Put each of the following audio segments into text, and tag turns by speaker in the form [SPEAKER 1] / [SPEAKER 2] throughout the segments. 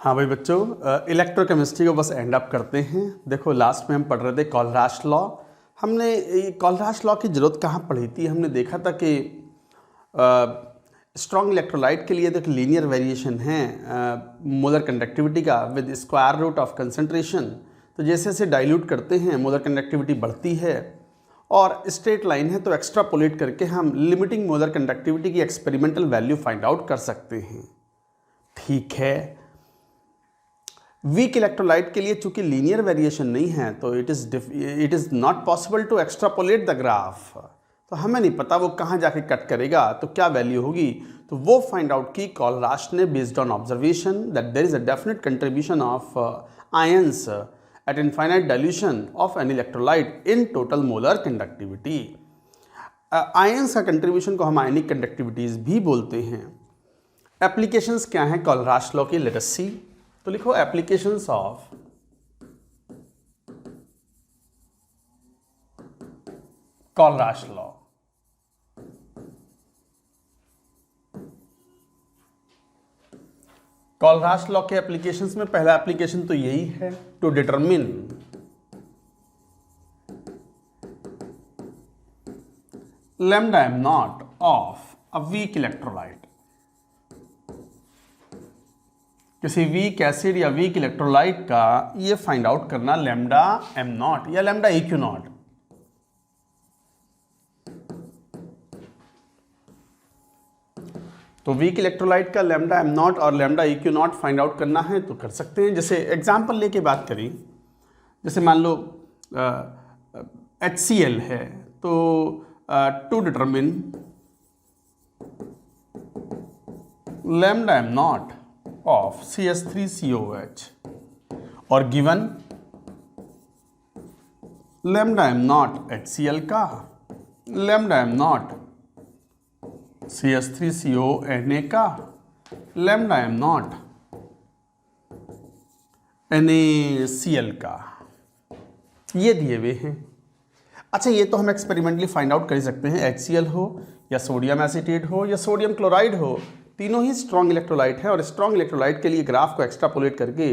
[SPEAKER 1] हाँ भाई बच्चों, इलेक्ट्रोकेमिस्ट्री को बस एंड अप करते हैं। देखो लास्ट में हम पढ़ रहे थे कॉलराश लॉ। हमने कॉलराश लॉ की ज़रूरत कहाँ पढ़ी थी? हमने देखा था कि स्ट्रॉन्ग इलेक्ट्रोलाइट के लिए तो एक लीनियर वेरिएशन है मोलर कंडक्टिविटी का with square root of concentration. तो जैसे जैसे डाइल्यूट करते हैं मोलर कंडक्टिविटी बढ़ती है और स्ट्रेट लाइन है तो एक्स्ट्रापोलेट करके हम लिमिटिंग मोलर कंडक्टिविटी की एक्सपेरिमेंटल वैल्यू फाइंड आउट कर सकते हैं। ठीक है, वीक इलेक्ट्रोलाइट के लिए चूंकि लीनियर वेरिएशन नहीं है तो it is not possible to extrapolate the graph. तो हमें नहीं पता वो कहाँ जाके कट करेगा तो क्या वैल्यू होगी। तो वो फाइंड आउट की कॉलराश ने based on observation that there is a definite contribution of ions at infinite dilution of an electrolyte in total molar conductivity. Ions का कंट्रीब्यूशन को हम आयनिक कंडक्टिविटीज भी बोलते हैं। एप्लीकेशंस क्या हैं कॉलराश लॉ की? लेट अस सी। तो लिखो applications of Kohlrausch law. Kohlrausch law के एप्लीकेशंस में पहला एप्लीकेशन तो यही है to determine lambda M naught of a weak electrolyte. किसी वीक एसिड या वीक इलेक्ट्रोलाइट का ये फाइंड आउट करना लैम्डा एम नॉट या लैम्डा ई क्यू नॉट। तो वीक इलेक्ट्रोलाइट का लैम्डा एम नॉट और lambda E Q naught find out करना है तो कर सकते हैं। जैसे एग्जांपल लेके बात करें, जैसे मान लो HCl है तो to determine lambda M naught of CH3COH और given lambda M naught HCl का, लैम्डा एम नॉट CH3CONA का, लैम्डा एम नॉट NaCl का, ये दिए हुए हैं। अच्छा, ये तो हम एक्सपेरिमेंटली फाइंड आउट कर ही सकते हैं। HCl हो या सोडियम एसीटेट हो या सोडियम क्लोराइड हो, तीनों ही स्ट्रॉन्ग इलेक्ट्रोलाइट है और स्ट्रॉन्ग इलेक्ट्रोलाइट के लिए ग्राफ को एक्स्ट्रापोलेट करके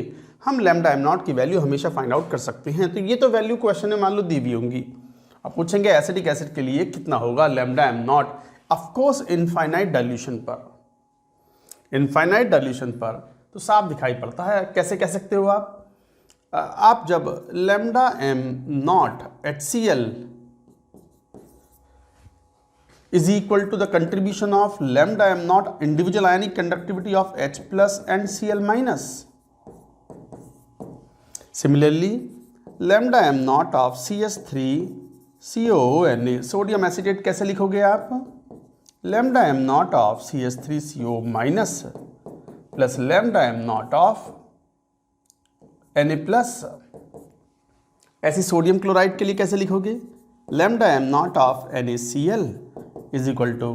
[SPEAKER 1] हम लैम्डा एम नॉट की वैल्यू हमेशा फाइंड आउट कर सकते हैं। तो ये तो वैल्यू क्वेश्चन में मान लो दी हुई होंगी। अब पूछेंगे एसिडिक एसिड के लिए कितना होगा lambda am not. Of course infinite dilution पर, इनफाइनाइट डाइल्यूशन पर तो साफ दिखाई पड़ता है। कैसे कह सकते हो आप जब lambda M naught HCl is equal to the contribution of lambda m naught individual ionic conductivity of H plus and Cl minus. Similarly, lambda m naught of CH3CONA sodium acetate कैसे लिखोगे आप? lambda m naught of CH3CO minus plus lambda m naught of Na plus। ऐसी sodium chloride के लिए कैसे लिखोगे? lambda m naught of NaCl is equal to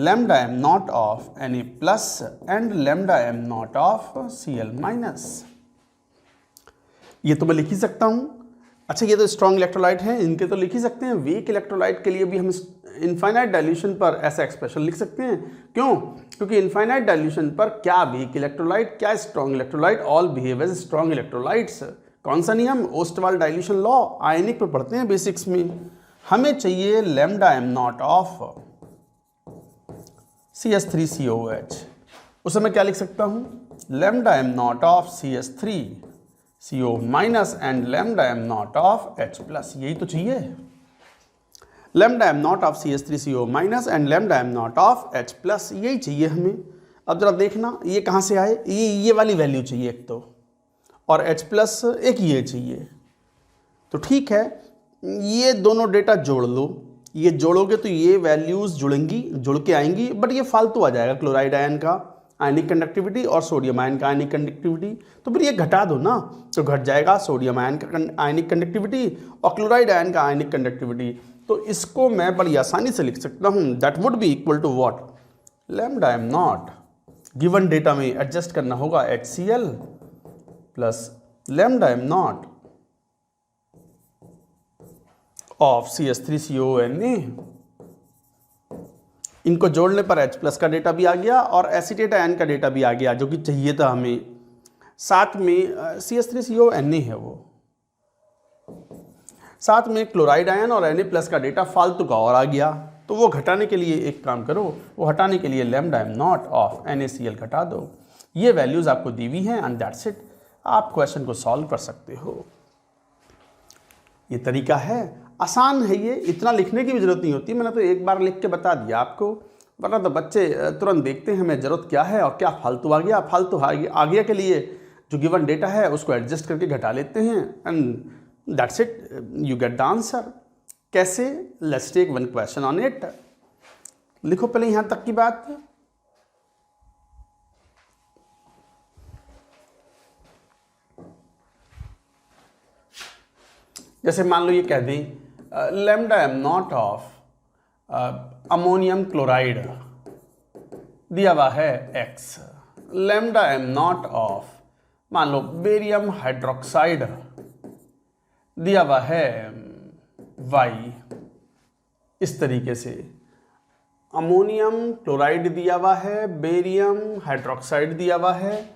[SPEAKER 1] lambda m naught of Na plus and lambda m naught of Cl minus। ये तो मैं लिख ही सकता हूँ। अच्छा, ये तो स्ट्रॉन्ग इलेक्ट्रोलाइट हैं, इनके तो लिख ही सकते हैं। वीक इलेक्ट्रोलाइट के लिए भी हम इनफाइनाइट डाइल्यूशन पर ऐसा एक्सप्रेशन लिख सकते हैं। क्यों? क्योंकि इनफाइनाइट डाइल्यूशन पर क्या वीक इलेक्ट्रोलाइट क्या strong electrolyte all behave as strong electrolytes. कौन सा नियम? ओस्टवाल डाइल्यूशन लॉ, आयनिक पे पढ़ते हैं बेसिक्स में। हमें चाहिए lambda M naught of CH3COH। उसे मैं क्या लिख सकता हूँ? Lambda M naught of CH3CO minus and lambda M naught of H plus. यही तो चाहिए, lambda M naught of CH3CO minus and lambda M naught of H plus, यही चाहिए हमें। अब जरा देखना ये कहाँ से आए। ये वाली वैल्यू चाहिए एक तो, और H प्लस एक ये चाहिए। तो ठीक है, ये दोनों डेटा जोड़ लो। ये जोड़ोगे तो ये वैल्यूज जुड़ेंगी, जुड़ के आएंगी, बट ये फालतू आ जाएगा क्लोराइड आयन का आयनिक कंडक्टिविटी और सोडियम आयन का आयनिक कंडक्टिविटी। तो फिर ये घटा दो ना, तो घट जाएगा सोडियम आयन का आयनिक कंडक्टिविटी और क्लोराइड आयन का आयनिक कंडक्टिविटी। तो इसको मैं बड़ी आसानी से लिख सकता हूँ, that would be equal to what? Lambda M naught, given data में एडजस्ट करना होगा HCl plus lambda M naught of CH3CONA। इनको जोड़ने पर H प्लस का डेटा भी आ गया और एसीटेट आयन का डेटा भी आ गया जो कि चाहिए था हमें। साथ में CH3CONA है वो, साथ में क्लोराइड आयन और Na+ का डेटा फालतू का और आ गया, तो वो घटाने के लिए एक काम करो, वो हटाने के लिए λm0 ऑफ NaCl घटा दो। ये वैल्यूज़ आपको दी हुई हैं एंड दैट्स इट। आप क्वेश्चन को सॉल्व कर सकते हो। ये तरीका है, आसान है ये, इतना लिखने की भी ज़रूरत नहीं होती। मैंने तो एक बार लिख के बता दिया आपको, वरना तो बच्चे तुरंत देखते हैं हमें ज़रूरत क्या है और क्या फालतू आ गया। फालतू आ गया के लिए जो गिवन डेटा है उसको एडजस्ट करके घटा लेते हैं and that's it, you get the answer. कैसे? Let's take one question on it. लिखो पहले यहाँ तक की बात। जैसे मान लो ये कह दें λm0 ऑफ अमोनियम क्लोराइड दिया हुआ है x, λm0 ऑफ मान लो बेरियम हाइड्रोक्साइड दिया हुआ है y। इस तरीके से अमोनियम क्लोराइड दिया हुआ है, बेरियम हाइड्रोक्साइड दिया हुआ है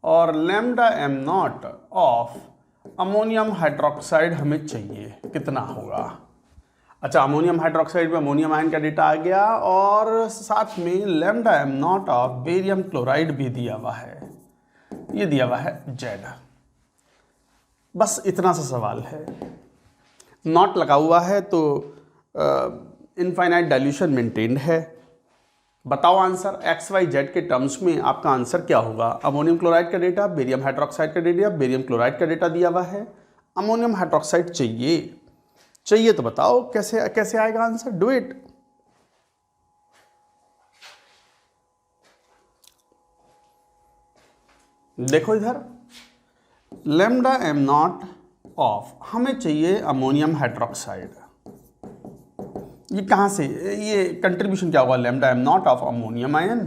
[SPEAKER 1] और λm0 ऑफ अमोनियम हाइड्रोक्साइड हमें चाहिए, कितना होगा? अच्छा, अमोनियम हाइड्रोक्साइड में अमोनियम आयन का डेटा आ गया और साथ में λm0 ऑफ बेरियम क्लोराइड भी दिया हुआ है, ये दिया हुआ है Z। बस इतना सा सवाल है। नॉट लगा हुआ है तो इनफाइनाइट डाइल्यूशन मेंटेन्ड है। बताओ आंसर एक्स वाई जेड के टर्म्स में आपका आंसर क्या होगा? अमोनियम क्लोराइड का डेटा, बेरियम हाइड्रोक्साइड का डेटा, बेरियम क्लोराइड का डेटा दिया हुआ है, अमोनियम हाइड्रोक्साइड चाहिए तो बताओ कैसे आएगा आंसर? Do it. देखो इधर λm0 ऑफ हमें चाहिए अमोनियम हाइड्रोक्साइड। ये कहाँ से, ये कंट्रीब्यूशन क्या होगा? λm0 of ammonium ion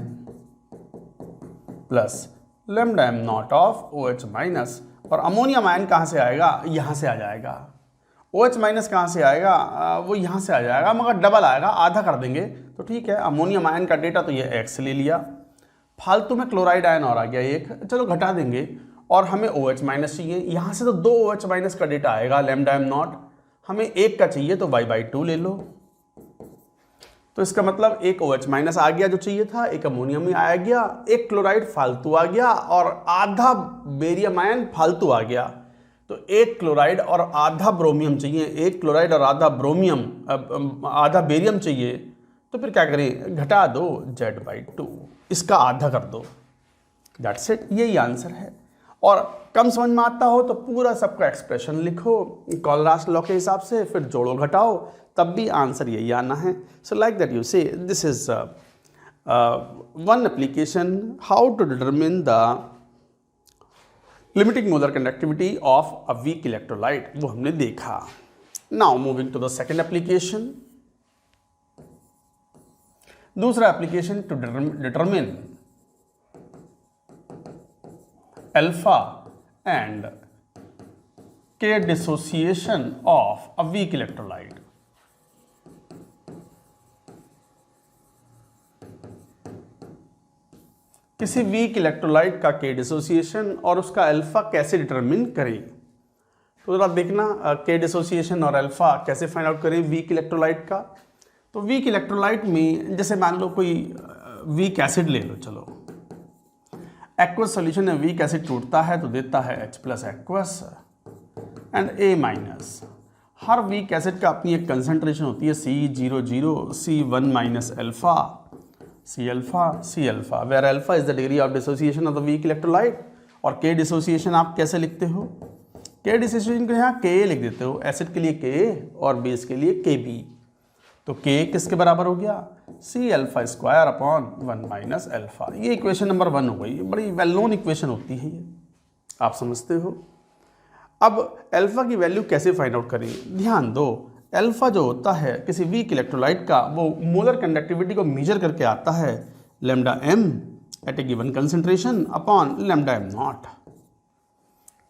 [SPEAKER 1] plus λm0 of OH minus, और अमोनियम आयन कहाँ से आएगा? यहाँ से आ जाएगा। OH माइनस कहाँ से आएगा? वो यहाँ से आ जाएगा, मगर डबल आएगा, आधा कर देंगे तो ठीक है। अमोनियम आयन का डेटा तो ये X ले लिया, फालतू में क्लोराइड आयन और आ गया एक, चलो घटा देंगे, और हमें OH माइनस चाहिए। यहाँ से तो 2 OH माइनस का डेटा आएगा λm0, हमें एक का चाहिए तो y/2 ले लो। तो इसका मतलब एक OH माइनस आ गया जो चाहिए था, एक अमोनियम ही आ गया, एक क्लोराइड फालतू आ गया और आधा बेरियम आयन फालतू आ गया। तो एक क्लोराइड और आधा ब्रोमियम चाहिए, एक क्लोराइड और आधा ब्रोमियम आधा बेरियम चाहिए। तो फिर क्या करें? घटा दो Z/2, इसका आधा कर दो, दैट्स इट। यही आंसर है। और कम समझ में आता हो तो पूरा सबका एक्सप्रेशन लिखो कॉलरास लॉ के हिसाब से, फिर जोड़ो घटाओ, तब भी आंसर यही आना है। So like that you say this is one application how to determine the limiting molar conductivity of a weak electrolyte, वो हमने देखा। Now moving to the second application. दूसरा application to determine alpha and K dissociation of a weak electrolyte. किसी weak electrolyte का K dissociation और उसका alpha कैसे determine करें। तो जरा देखना के डिसोसिएशन और अल्फा कैसे फाइंड आउट करें वीक इलेक्ट्रोलाइट का। तो वीक इलेक्ट्रोलाइट में जैसे मान लो कोई वीक एसिड ले लो, चलो एक्वस सॉल्यूशन में वीक एसिड टूटता है तो देता है H+ एक्वस एंड A-। हर वीक एसिड का अपनी एक कंसंट्रेशन होती है C00, C1- alpha, C alpha, where alpha is the degree of dissociation of the weak electrolyte. और के डिसोसिएशन आप कैसे लिखते हो? के डिसोसिएशन को यहाँ Ka लिख देते हो, एसिड के लिए Ka और बेस के लिए Kb। तो K किसके बराबर हो गया? C⁴/1 - alpha. ये इक्वेशन नंबर 1 हो गई, बड़ी वेल नोन इक्वेशन होती है ये, आप समझते हो। अब अल्फा की वैल्यू कैसे फाइंड आउट करें? ध्यान दो, अल्फा जो होता है किसी वीक इलेक्ट्रोलाइट का, वो मोलर कंडक्टिविटी को मेजर करके आता है λm eight a given concentration upon λm0।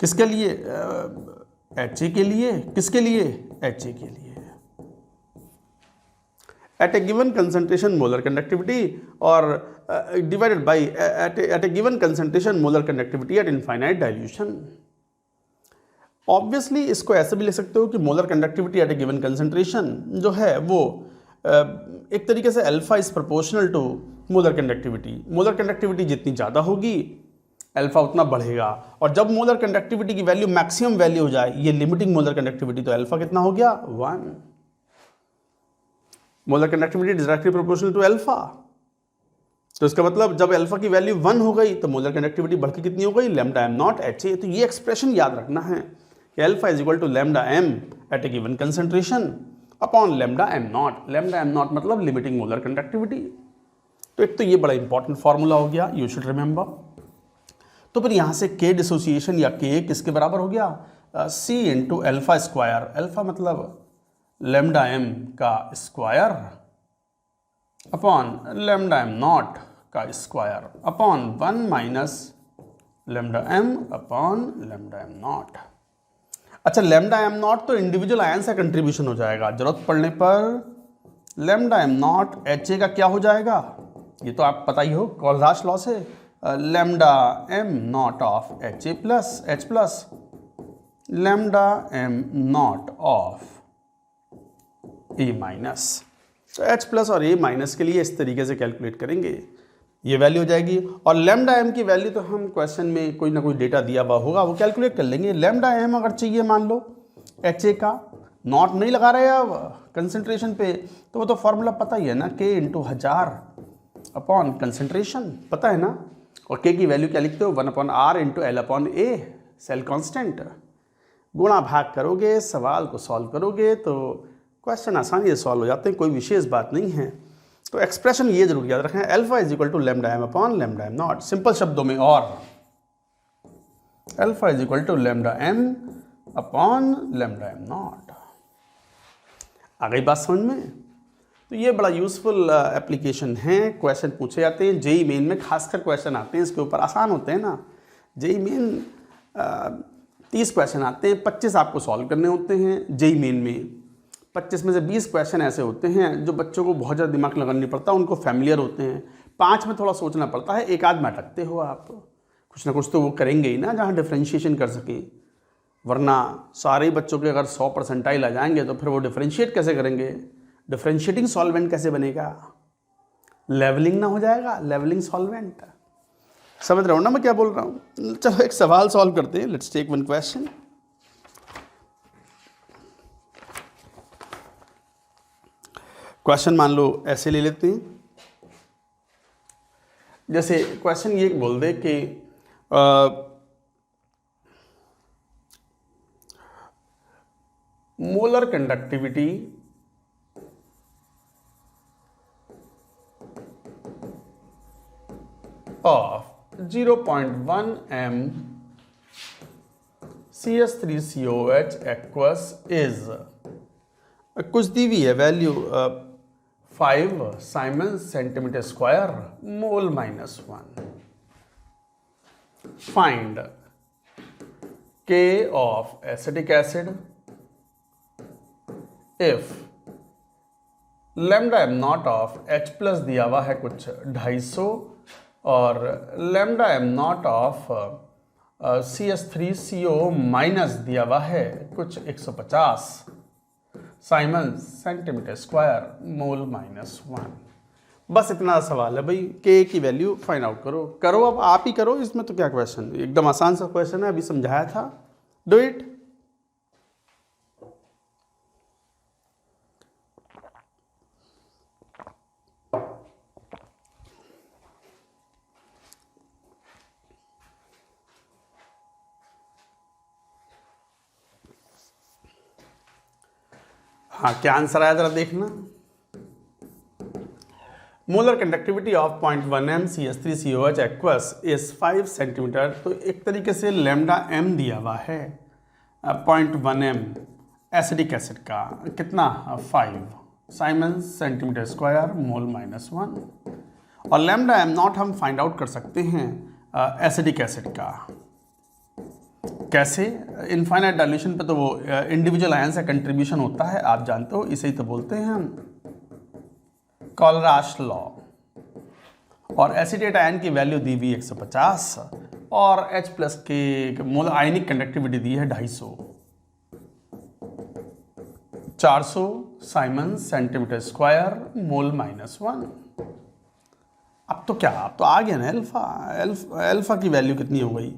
[SPEAKER 1] किसके लिए? HA के लिए। किसके लिए? HA के लिए। At a given concentration molar conductivity और divided by at a given concentration molar conductivity at infinite dilution. Obviously इसको ऐसे भी लिख सकते हो कि molar conductivity at a given concentration जो है वो एक तरीके से alpha is proportional to molar conductivity. Molar conductivity जितनी ज़्यादा होगी अल्फा उतना बढ़ेगा, और जब मोलर कंडक्टिविटी की वैल्यू मैक्सिमम वैल्यू हो जाए, ये लिमिटिंग मोलर कंडक्टिविटी, तो अल्फा कितना हो गया 1। Molar conductivity directly proportional to alpha, तो इसका मतलब जब अल्फा की वैल्यू 1 हो गई तो मोलर कंडक्टिविटी बढ़ के कितनी हो गई lambda M naught H A. तो ये एक्सप्रेशन याद रखना है कि alpha is equal to lambda m at a given concentration upon lambda M naught. Lambda M naught मतलब लिमिटिंग मोलर कंडक्टिविटी। तो एक तो ये बड़ा इंपॉर्टेंट फॉर्मूला हो गया, यू शुड रिमेंबर। तो फिर यहाँ से के डिसोसिएशन या के किसके बराबर हो गया C into alpha square. Alpha मतलब लैम्डा एम का square upon lambda M naught का square upon 1 minus lambda M upon lambda M naught. अच्छा, लैम्डा एम नॉट तो इंडिविजुअल आयन से कंट्रीब्यूशन हो जाएगा, जरूरत पड़ने पर lambda M naught H A का क्या हो जाएगा, ये तो आप पता ही हो, कोलराश लॉ से, lambda M naught of H A plus H plus lambda M naught of A minus. तो एच प्लस और ए माइनस के लिए इस तरीके से कैलकुलेट करेंगे, ये वैल्यू हो जाएगी। और लैम्डा एम की वैल्यू तो हम क्वेश्चन में कोई ना कोई डेटा दिया हुआ होगा, वो कैलकुलेट कर लेंगे। लैम्डा एम अगर चाहिए मान लो एच ए का, नॉट नहीं लगा रहे अब कंसंट्रेशन पे, तो वो तो फॉर्मूला पता ही है ना, के इंटू 1000 अपॉन कंसंट्रेशन, पता है ना। और के की वैल्यू क्या लिखते हो 1 upon R into L upon A, cell constant. गुणा भाग करोगे, सवाल को सॉल्व करोगे तो क्वेश्चन आसानी से सॉल्व हो जाते हैं, कोई विशेष बात नहीं है। तो एक्सप्रेशन ये जरूर याद रखें, alpha is equal to lambda M upon lambda M naught. Simple शब्दों में और alpha is equal to lambda M upon lambda M naught. आ गई बात समझ में। तो ये बड़ा यूज़फुल एप्लीकेशन है, क्वेश्चन पूछे जाते हैं जेई मेन में, खासकर क्वेश्चन आते हैं इसके ऊपर, आसान होते हैं ना। जेई मेन 30 क्वेश्चन आते हैं, 25 आपको सॉल्व करने होते हैं जेई मेन में। 25 में से 20 क्वेश्चन ऐसे होते हैं जो बच्चों को बहुत ज़्यादा दिमाग लगाना नहीं पड़ता, उनको फैमिलियर होते हैं। 5 में थोड़ा सोचना पड़ता है, एक आध में अटकते हो आप, कुछ ना कुछ तो वो करेंगे ही ना जहाँ डिफ्रेंशिएशन कर सके, वरना सारे बच्चों के अगर 100 परसेंटाइल आ जाएंगे तो फिर वो डिफ्रेंशिएट कैसे करेंगे, डिफ्रेंशिएटिंग सॉल्वेंट कैसे बनेगा, लेवलिंग ना हो जाएगा, लेवलिंग सॉल्वेंट। समझ रहे हो ना मैं क्या बोल रहा हूँ। चलो एक सवाल सॉल्व करते हैं, let's take one question. Question मान लो ऐसे ले लेते हैं, जैसे क्वेश्चन ये बोल दे कि molar conductivity of 0.1 m CS3COH aqueous is कुछ दी हुई है value 5 Simon centimetre square mole -1। Find K of acetic acid if lambda M naught of H plus दिया हुआ है कुछ 250 और lambda M naught of CS3CO minus दिया हुआ है कुछ 150 साइमन सेंटीमीटर स्क्वायर मोल -1। बस इतना सवाल है भाई, के की वैल्यू फाइंड आउट करो। अब आप ही करो, इसमें तो क्या क्वेश्चन, एकदम आसान सा क्वेश्चन है, अभी समझाया था, डू इट। हाँ, क्या आंसर आया जरा देखना। Molar conductivity of 0.1 m CS3COH aqueous is 5 centimetre. तो एक तरीके से लैम्डा m दिया हुआ है 0.1 m एसिडिक एसिड का, कितना 5 साइमन सेंटीमीटर स्क्वायर मोल -1। और लैम्डा m नॉट हम फाइंड आउट कर सकते हैं एसिडिक एसिड का। कैसे, इनफाइनाइट डाइल्यूशन पे तो वो इंडिविजुअल आयन से कंट्रीब्यूशन होता है, आप जानते हो, इसे ही तो बोलते हैं हम कॉलराश लॉ, और एसीटेट आयन की वैल्यू दी हुई 150 और H प्लस के मोल आयनिक कंडक्टिविटी दी है 250, 400 साइमन सेंटीमीटर स्क्वायर मोल -1। अब तो क्या, अब तो आ गया ना अल्फा की वैल्यू कितनी हो गई,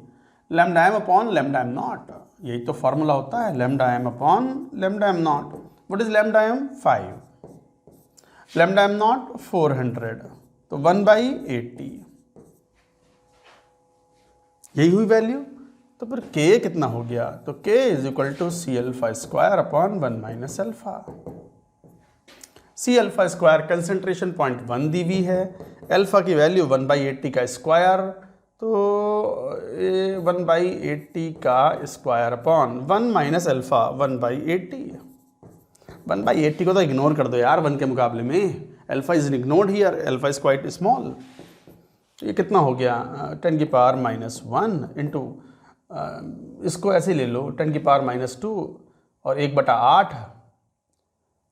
[SPEAKER 1] lambda M upon lambda M naught. यही तो फॉर्मूला होता है, lambda M upon lambda M naught. What is lambda m? 5, lambda M naught 400, तो 1/80 यही हुई वैल्यू। तो फिर k कितना हो गया, तो k is equal to C alpha square upon 1 minus alpha. C alpha square concentration point 1 दी हुई है, अल्फा की वैल्यू 1/80 का स्क्वायर, तो 1/80 का स्क्वायर अपॉन 1 माइनस अल्फा 1/80। 1/80 को तो इग्नोर कर दो यार 1 के मुकाबले में, alpha is ignored here, alpha is quite small. ये कितना हो गया 10 की पावर -1 इंटू, इसको ऐसे ले लो 10 की पावर -2 और 1/8,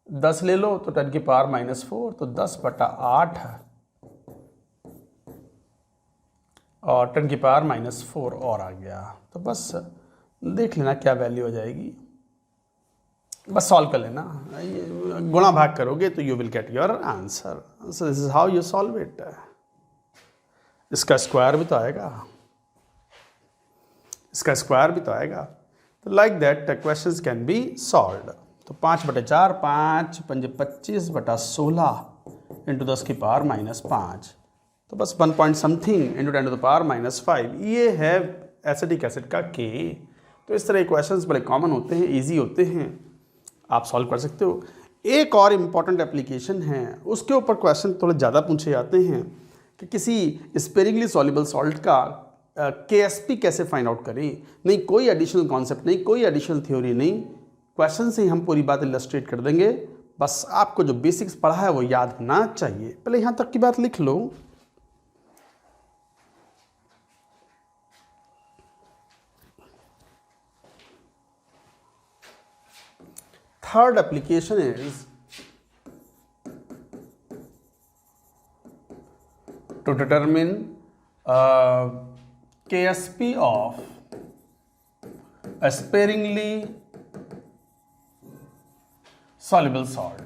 [SPEAKER 1] 10 ले लो तो 10 की पावर -4, तो 10/8 और 10 की पावर -4 और आ गया। तो बस देख लेना क्या वैल्यू हो जाएगी, बस सॉल्व कर लेना, गुणा भाग करोगे तो you will get your answer. So this is how you solve it. इसका स्क्वायर भी तो आएगा, इसका स्क्वायर भी तो आएगा। तो like that questions can be solved. तो 5/4, 5 पंजे 25/16 इंटू 10 की पावर -5, तो बस 1 point something into 10 to the power -5, ये है एसिटिक एसिड का K। तो इस तरह क्वेश्चंस बड़े कॉमन होते हैं, इजी होते हैं, आप सॉल्व कर सकते हो। एक और इम्पॉर्टेंट एप्लीकेशन है, उसके ऊपर क्वेश्चन थोड़े ज़्यादा पूछे जाते हैं कि किसी स्पेरिंगली सॉल्युबल सॉल्ट का KSP कैसे फाइंड आउट करें। नहीं कोई एडिशनल कॉन्सेप्ट नहीं, कोई एडिशनल थ्योरी नहीं, क्वेश्चन से ही हम पूरी बात इलस्ट्रेट कर देंगे। बस आपको जो बेसिक्स पढ़ा है वो याद होना चाहिए। पहले यहाँ तक की बात लिख लो। Third application is to determine KSP of a sparingly soluble salt.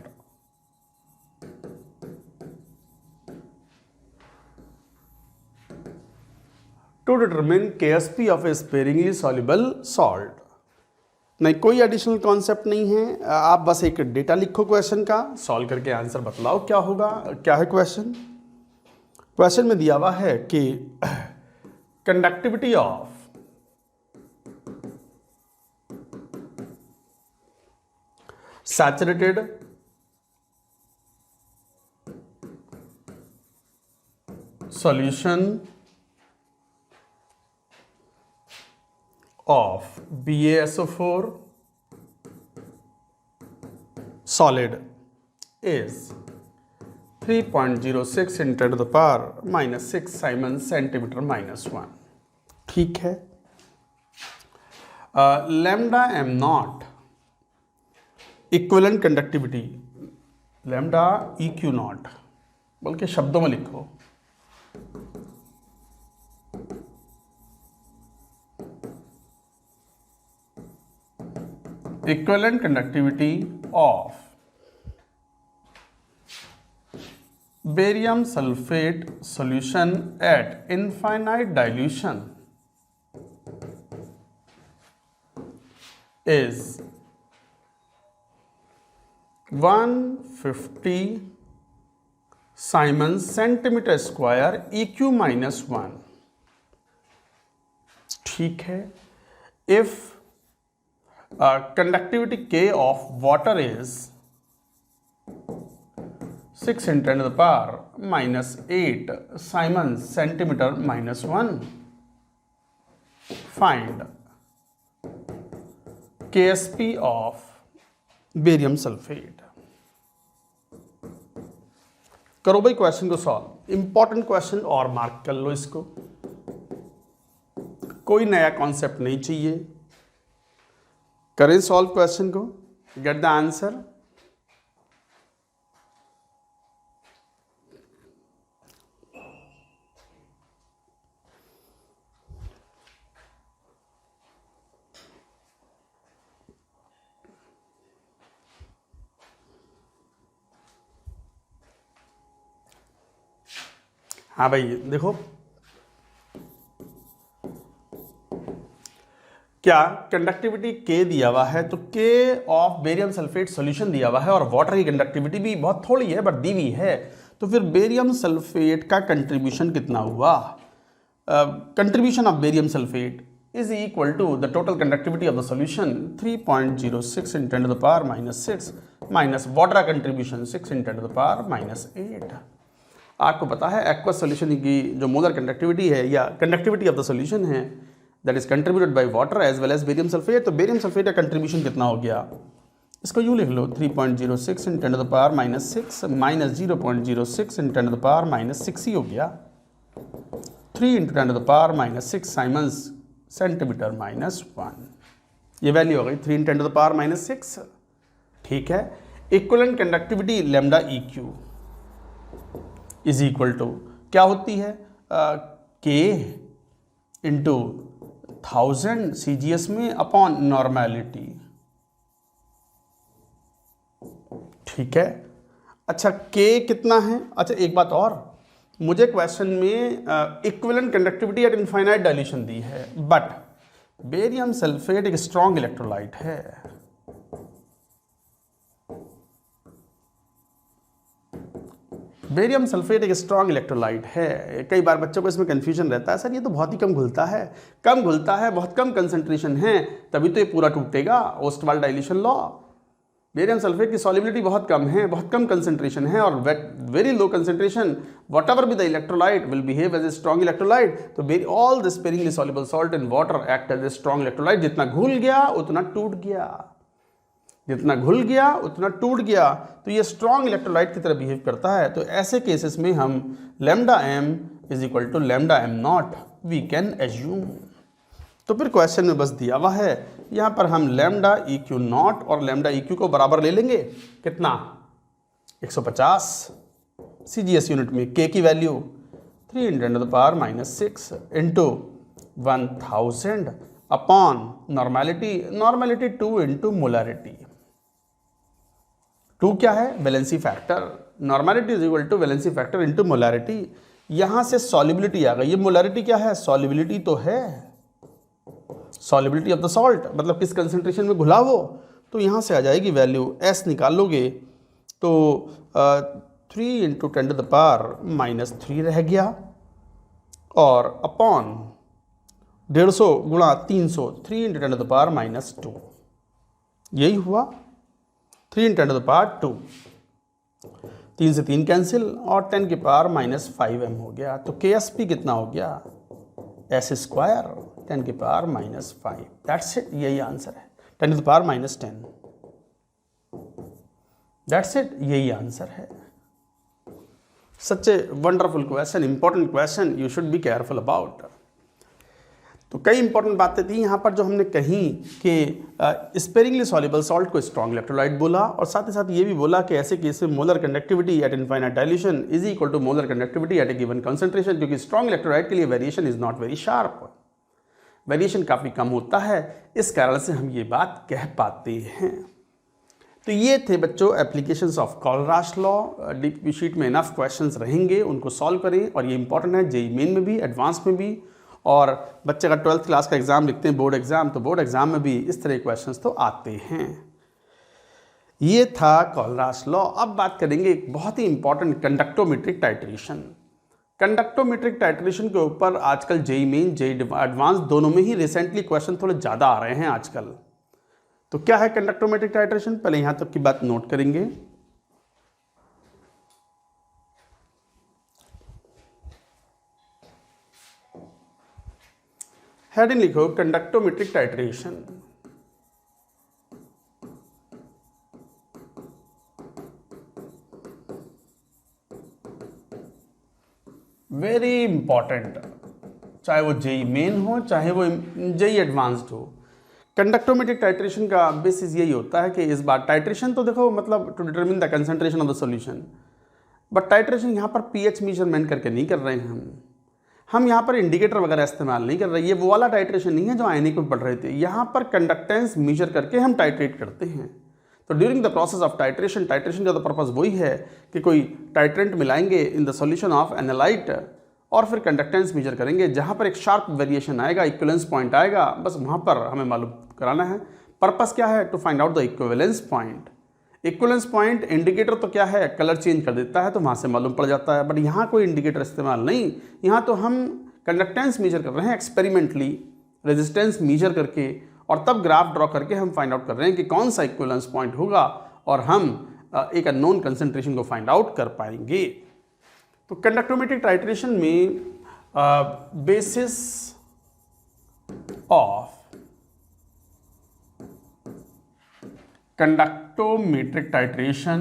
[SPEAKER 1] To determine KSP of a sparingly soluble salt. नहीं कोई एडिशनल कॉन्सेप्ट नहीं है, आप बस एक डेटा लिखो क्वेश्चन का, सॉल्व करके आंसर बतलाओ क्या होगा। क्या है क्वेश्चन? क्वेश्चन में दिया हुआ है कि conductivity of saturated solution of BaSO4 solid is 3.06 × 10 to the power -6 Simon centimeter -1। ठीक है। Lambda am not equivalent conductivity, lambda EQ not, बल्कि शब्दों में लिखो equivalent conductivity of barium sulfate solution at infinite dilution is 150 Simon centimeter square EQ -1। ठीक है। if conductivity K of water is 6 × 10 to the power -8 Simon centimeter -1, find KSP of barium sulfate। करो भाई question को solve, important question और mark कर लो इसको, कोई नया कॉन्सेप्ट नहीं चाहिए। करें सॉल्व क्वेश्चन को, गेट द आंसर। हाँ भाई देखो, क्या कंडक्टिविटी K दिया हुआ है, तो K of barium sulphate solution दिया हुआ है और वाटर की कंडक्टिविटी भी बहुत थोड़ी है बट दी हुई है, तो फिर बेरियम सल्फेट का कंट्रीब्यूशन कितना हुआ? Contribution of barium sulphate is equal to the total conductivity of the solution 3.06 × 10⁻⁻6 minus water contribution 6 × 10⁻⁻8। आपको पता है एक्वस सॉल्यूशन की जो मोलर कंडक्टिविटी है या कंडक्टिविटी ऑफ द सॉल्यूशन है that is contributed by water as well as barium sulphate, तो barium sulphate का कंट्रीब्यूशन कितना हो गया? इसको यूँ लिख लो 3.06 × 10⁻⁻6 माइनस 0.06 × 10⁻⁻6 ही हो गया। 3 × 10⁻⁻6 साइमन्स सेंटीमीटर -1, ये वैल्यू हो गई 3 × 10⁻⁻6। ठीक है, equivalent conductivity lambda EQ is equal to क्या होती है? K इंटू 1000 CGS में अपॉन नॉर्मेलिटी। ठीक है, अच्छा K कितना है? अच्छा एक बात और, मुझे क्वेश्चन में equivalent conductivity at infinite dilution दी है, बट बेरियम सल्फेट एक स्ट्रॉन्ग इलेक्ट्रोलाइट है। बेरियम सल्फेट एक स्ट्रॉन्ग इलेक्ट्रोलाइट है। कई बार बच्चों को इसमें कन्फ्यूजन रहता है, सर ये तो बहुत ही कम घुलता है, बहुत कम कंसंट्रेशन है, तभी तो ये पूरा टूटेगा, Ostwald dilution law. Barium sulphate की सॉल्युबिलिटी बहुत कम है, बहुत कम कंसंट्रेशन है और very low concentration, whatever be the electrolyte will behave as a strong electrolyte. तो all the sparingly soluble salt in water act as a strong electrolyte. जितना घुल गया उतना टूट गया, जितना घुल गया उतना टूट गया, तो ये स्ट्रॉन्ग इलेक्ट्रोलाइट की तरह बिहेव करता है। तो ऐसे केसेस में हम lambda m is equal to lambda m naught we can assume. तो फिर क्वेश्चन में बस दिया हुआ है, यहाँ पर हम लैम्डा EQ नॉट और लैम्डा EQ को बराबर ले लेंगे, कितना? 150 CGS यूनिट में K की value 3 × 10⁻⁻6 into 1000 upon normality 2 × molarity. 2 क्या है? Valency factor. Normality is equal to valency factor into molarity. यहाँ से सॉल्युबिलिटी आ गई, ये मोलरिटी क्या है? सॉल्युबिलिटी तो है, सॉल्युबिलिटी ऑफ द सॉल्ट, मतलब किस कंसंट्रेशन में घुला वो, तो यहाँ से आ जाएगी वैल्यू S निकालोगे तो 3 × 10⁻³ रह गया और अपॉन 150 गुणा 300 3 × 10⁻², यही हुआ 3 × 10⁻²। 3 से 3 कैंसिल और 10⁻⁻5m हो गया, तो KSP कितना हो गया? S² 10⁻⁻5। दैट्स इट, यही आंसर है, 10⁻⁻10। दैट्स इट, यही आंसर है। Such a wonderful question, important question, you should be careful about. तो कई इंपॉर्टेंट बातें थी यहाँ पर जो हमने कही कि स्पेरिंगली सॉल्युबल सॉल्ट को स्ट्रॉन्ग इलेक्ट्रोलाइट बोला, और साथ ही साथ ये भी बोला कि ऐसे केस में molar conductivity at infinite dilution is equal to molar conductivity at a given concentration, क्योंकि स्ट्रॉन्ग इलेक्ट्रोलाइट के लिए variation is not very sharp, variation काफ़ी कम होता है, इस कारण से हम ये बात कह पाते हैं। तो ये थे बच्चों applications of Kohlrausch law. DP sheet में इनफ क्वेश्चंस रहेंगे, उनको सॉल्व करें, और ये इंपॉर्टेंट है जेईई मेन में भी, एडवांस में भी, और बच्चे का 12th क्लास का एग्ज़ाम लिखते हैं बोर्ड एग्ज़ाम, तो बोर्ड एग्ज़ाम में भी इस तरह के क्वेश्चंस तो आते हैं। ये था कोलराश लॉ। अब बात करेंगे एक बहुत ही important conductometric titration. Conductometric titration के ऊपर आजकल जेईई मेन जेईई एडवांस दोनों में ही रिसेंटली क्वेश्चन थोड़े ज़्यादा आ रहे हैं आजकल। तो क्या है कंडक्टोमेट्रिक टाइट्रेशन, पहले यहाँ तक की बात नोट करेंगे। हेडिंग लिखो कंडक्टोमेट्रिक टाइट्रेशन। वेरी इंपॉर्टेंट, चाहे वो जेईई मेन हो चाहे वो जेईई एडवांस्ड हो। कंडक्टोमेट्रिक टाइट्रेशन का बेसिस यही होता है कि इस बार टाइट्रेशन तो देखो मतलब to determine the concentration of the solution, but titration यहाँ पर पीएच मेजरमेंट करके नहीं कर रहे हैं हम यहाँ पर इंडिकेटर वगैरह इस्तेमाल नहीं कर रहे। ये वो वाला टाइट्रेशन नहीं है जो आयनिक में पढ़ रहे थे, यहाँ पर कंडक्टेंस मेजर करके हम टाइट्रेट करते हैं। तो during the process of titration का तो पर्पज़ वही है कि कोई टाइट्रेंट मिलाएंगे in the solution of analyte, और फिर कंडक्टेंस मेजर करेंगे। जहाँ पर एक शार्प वेरिएशन आएगा, इक्विवेलेंस पॉइंट आएगा, बस वहाँ पर हमें मालूम कराना है। पर्पस क्या है? To find out the equivalence point. Equivalence point indicator तो क्या है, कलर चेंज कर देता है तो वहाँ से मालूम पड़ जाता है, बट यहाँ कोई इंडिकेटर इस्तेमाल नहीं। यहाँ तो हम कंडक्टेंस मेजर कर रहे हैं एक्सपेरिमेंटली, रेजिस्टेंस मेजर करके, और तब ग्राफ ड्रॉ करके हम फाइंड आउट कर रहे हैं कि कौन सा इक्विवेलेंस पॉइंट होगा और हम एक अननोन कंसंट्रेशन को फाइंड आउट कर पाएंगे। तो कंडक्टोमेट्रिक टाइट्रेशन में basis of conductometric titration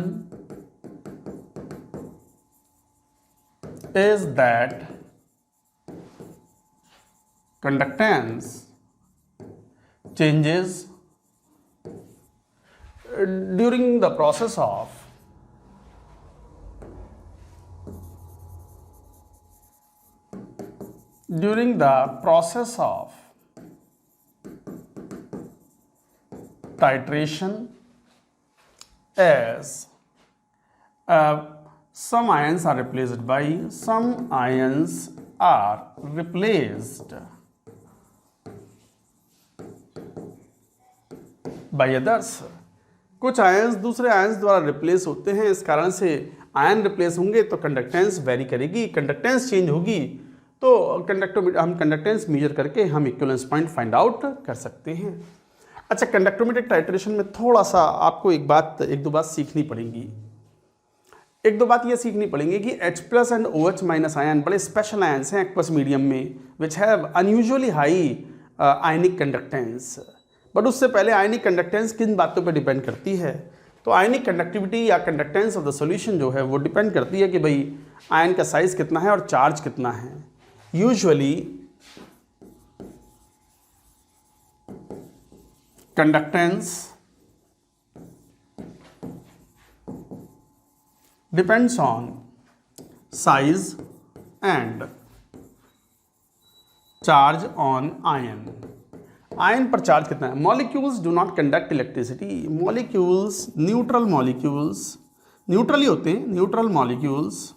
[SPEAKER 1] is that conductance changes during the process of titration as some ions are replaced by others। कुछ आयंस दूसरे आयंस द्वारा रिप्लेस होते हैं, इस कारण से आयन रिप्लेस होंगे तो कंडक्टेंस वेरी करेगी, कंडक्टेंस चेंज होगी तो हम कंडक्टेंस मेजर करके हम इक्विवेलेंस पॉइंट फाइंड आउट कर सकते हैं। अच्छा, कंडक्टोमेट्रिक टाइट्रेशन में थोड़ा सा आपको एक दो बात सीखनी पड़ेगी। एक दो बात ये सीखनी पड़ेगी कि H+ एंड OH- आयन बड़े स्पेशल आयन्स हैं एक्वस मीडियम में, which have unusually high ionic conductance. But उससे पहले आयनिक कंडक्टेंस किन बातों पर डिपेंड करती है? तो आयनिक कंडक्टिविटी या कंडक्टेंस ऑफ द सॉल्यूशन जो है वो डिपेंड करती है कि भाई आयन का साइज कितना है और चार्ज कितना है। Usually conductance depends on size and charge on ion। Ion पर चार्ज कितना है। Molecules do not conduct electricity. Molecules neutral ही होते हैं। Neutral molecules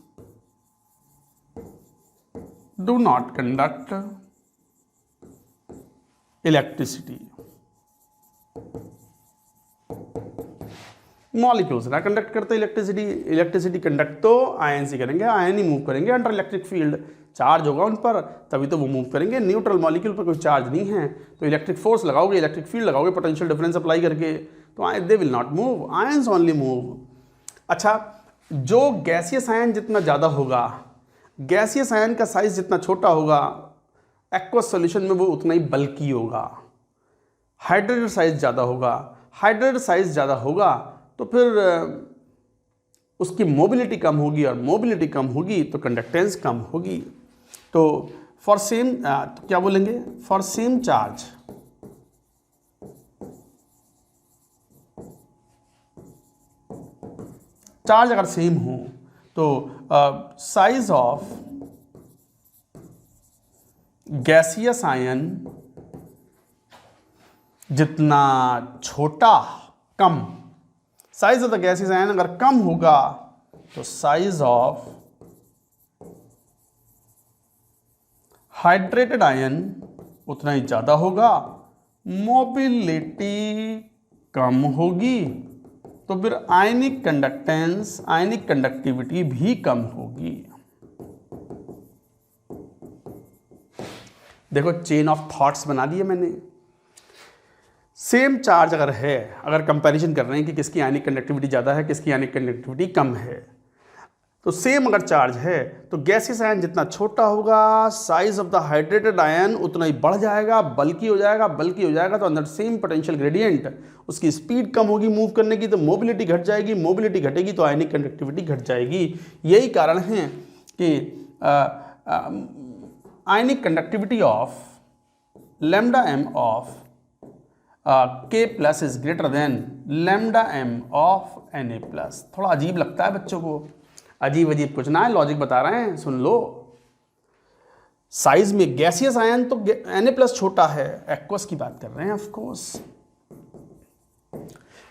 [SPEAKER 1] do not conduct electricity. Molecules ना कंडक्ट करते इलेक्ट्रिसिटी कंडक्ट तो आयन से करेंगे, आयन ही मूव करेंगे अंडर इलेक्ट्रिक फील्ड। चार्ज होगा उन पर तभी तो वो मूव करेंगे। न्यूट्रल मॉलिक्यूल पर कोई चार्ज नहीं है तो इलेक्ट्रिक फोर्स लगाओगे, इलेक्ट्रिक फील्ड लगाओगे पोटेंशियल डिफरेंस अप्लाई करके, तो they will not move, ions only move. अच्छा, जो गैसियस आयन जितना ज़्यादा होगा, गैसियस आयन का साइज जितना छोटा होगा, एक्वस सॉल्यूशन में वो उतना ही बल्की होगा। हाइड्रेटेड साइज ज़्यादा होगा, हाइड्रेटेड साइज ज़्यादा होगा तो फिर उसकी मोबिलिटी कम होगी, और मोबिलिटी कम होगी तो कंडक्टेंस कम होगी। तो फॉर सेम तो क्या बोलेंगे, फॉर सेम चार्ज अगर सेम हो तो साइज ऑफ गैसियस आयन जितना छोटा कम, size of the gaseous ion अगर कम होगा तो साइज ऑफ हाइड्रेटेड आयन उतना ही ज्यादा होगा, मोबिलिटी कम होगी तो फिर आयनिक कंडक्टेंस, आयनिक कंडक्टिविटी भी कम होगी। देखो चेन ऑफ थॉट्स बना दिए मैंने। सेम चार्ज अगर है, अगर कंपैरिजन कर रहे हैं कि किसकी आयनिक कंडक्टिविटी ज़्यादा है, किसकी आयनिक कंडक्टिविटी कम है, तो सेम अगर चार्ज है तो गैसियस आयन जितना छोटा होगा, size of the hydrated ion उतना ही बढ़ जाएगा, बल्की हो जाएगा तो अंदर सेम पोटेंशियल ग्रेडियंट, उसकी स्पीड कम होगी मूव करने की तो मोबिलिटी घट जाएगी, मोबिलिटी घटेगी तो आयनिक कंडक्टिविटी घट जाएगी। यही कारण है कि ionic conductivity of lambda M of K+ is greater than lambda M of Na+। थोड़ा अजीब लगता है बच्चों को, अजीब कुछ ना है, लॉजिक बता रहे हैं, सुन लो। साइज में गैसियस आयन तो Na+ छोटा है, एक्वस की बात कर रहे हैं ऑफ कोर्स।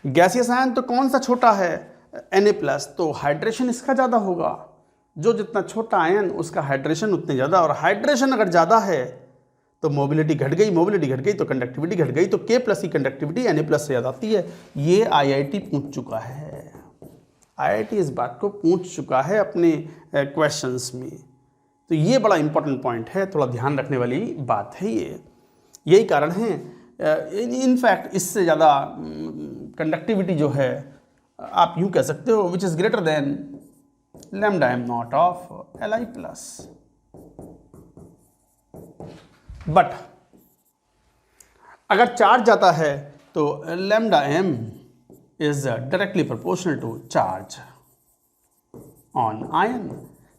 [SPEAKER 1] गैसियस आयन तो कौन सा छोटा है, Na+, तो हाइड्रेशन इसका ज़्यादा होगा, जो जितना छोटा आयन उसका हाइड्रेशन उतने ज़्यादा, और हाइड्रेशन अगर ज़्यादा है तो मोबिलिटी घट गई, मोबिलिटी घट गई तो कंडक्टिविटी घट गई, तो K प्लस की कंडक्टिविटी Na+ से ज़्यादा आती है। ये IIT पूछ चुका है, IIT इस बात को पूछ चुका है अपने क्वेश्चंस में। तो ये बड़ा इंपॉर्टेंट पॉइंट है, थोड़ा ध्यान रखने वाली बात है ये। यही कारण है, इनफैक्ट इससे ज़्यादा कंडक्टिविटी जो है आप यूँ कह सकते हो which is greater than λm0 ऑफ Li+। बट अगर चार्ज जाता है तो λm is directly proportional to charge on ion.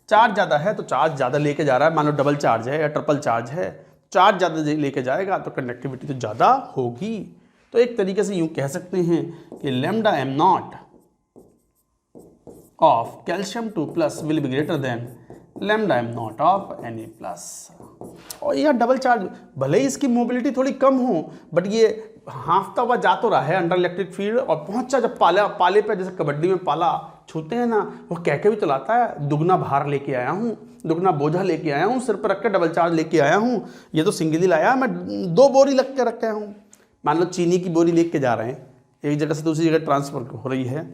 [SPEAKER 1] Charge ज़्यादा है तो चार्ज ज़्यादा लेके जा रहा है, मान लो डबल चार्ज है या ट्रिपल चार्ज है, चार्ज ज़्यादा लेके जाएगा तो कंडक्टिविटी तो ज़्यादा होगी। तो एक तरीके से यूँ कह सकते हैं कि λm0 of calcium 2+ will be greater than λm0 of Na+। और यह डबल चार्ज भले ही इसकी मोबिलिटी थोड़ी कम हो, बट ये हाँफता हुआ जा तो रहा है अंडर इलेक्ट्रिक फील्ड, और पहुंचा जब पाले पे, जैसे कबड्डी में पाला छूते हैं ना, वो कह के भी चलाता है दुगना भार लेके आया हूँ, दुगना बोझा लेके आया हूँ, सिर पर रख के डबल चार्ज लेके आया हूँ। ये तो सिंगल ही लाया, मैं 2 बोरी लग के रखे हूँ। मान लो चीनी की बोरी लेके जा रहे हैं, एक जगह से दूसरी जगह ट्रांसफर हो रही है,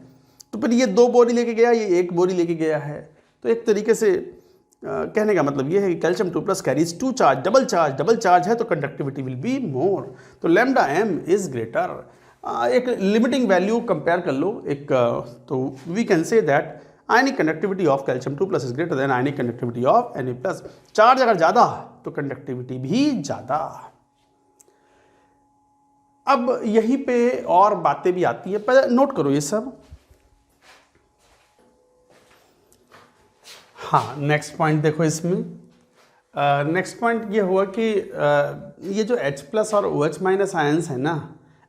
[SPEAKER 1] तो फिर ये 2 बोरी लेके गया, ये 1 बोरी लेके गया है। तो एक तरीके से कहने का मतलब ये है कि calcium 2+ carries 2 charge, double charge है तो कंडक्टिविटी विल बी मोर, तो λm इज ग्रेटर। एक लिमिटिंग वैल्यू कंपेयर कर लो एक, तो we can say that ionic conductivity of calcium 2+ is greater than ionic conductivity of Na+। Charge अगर ज़्यादा तो कंडक्टिविटी भी ज़्यादा। अब यहीं पे और बातें भी आती है, पहले नोट करो ये सब। हाँ, नेक्स्ट पॉइंट देखो इसमें। नेक्स्ट पॉइंट ये हुआ कि ये जो H+ और OH- आयंस है ना,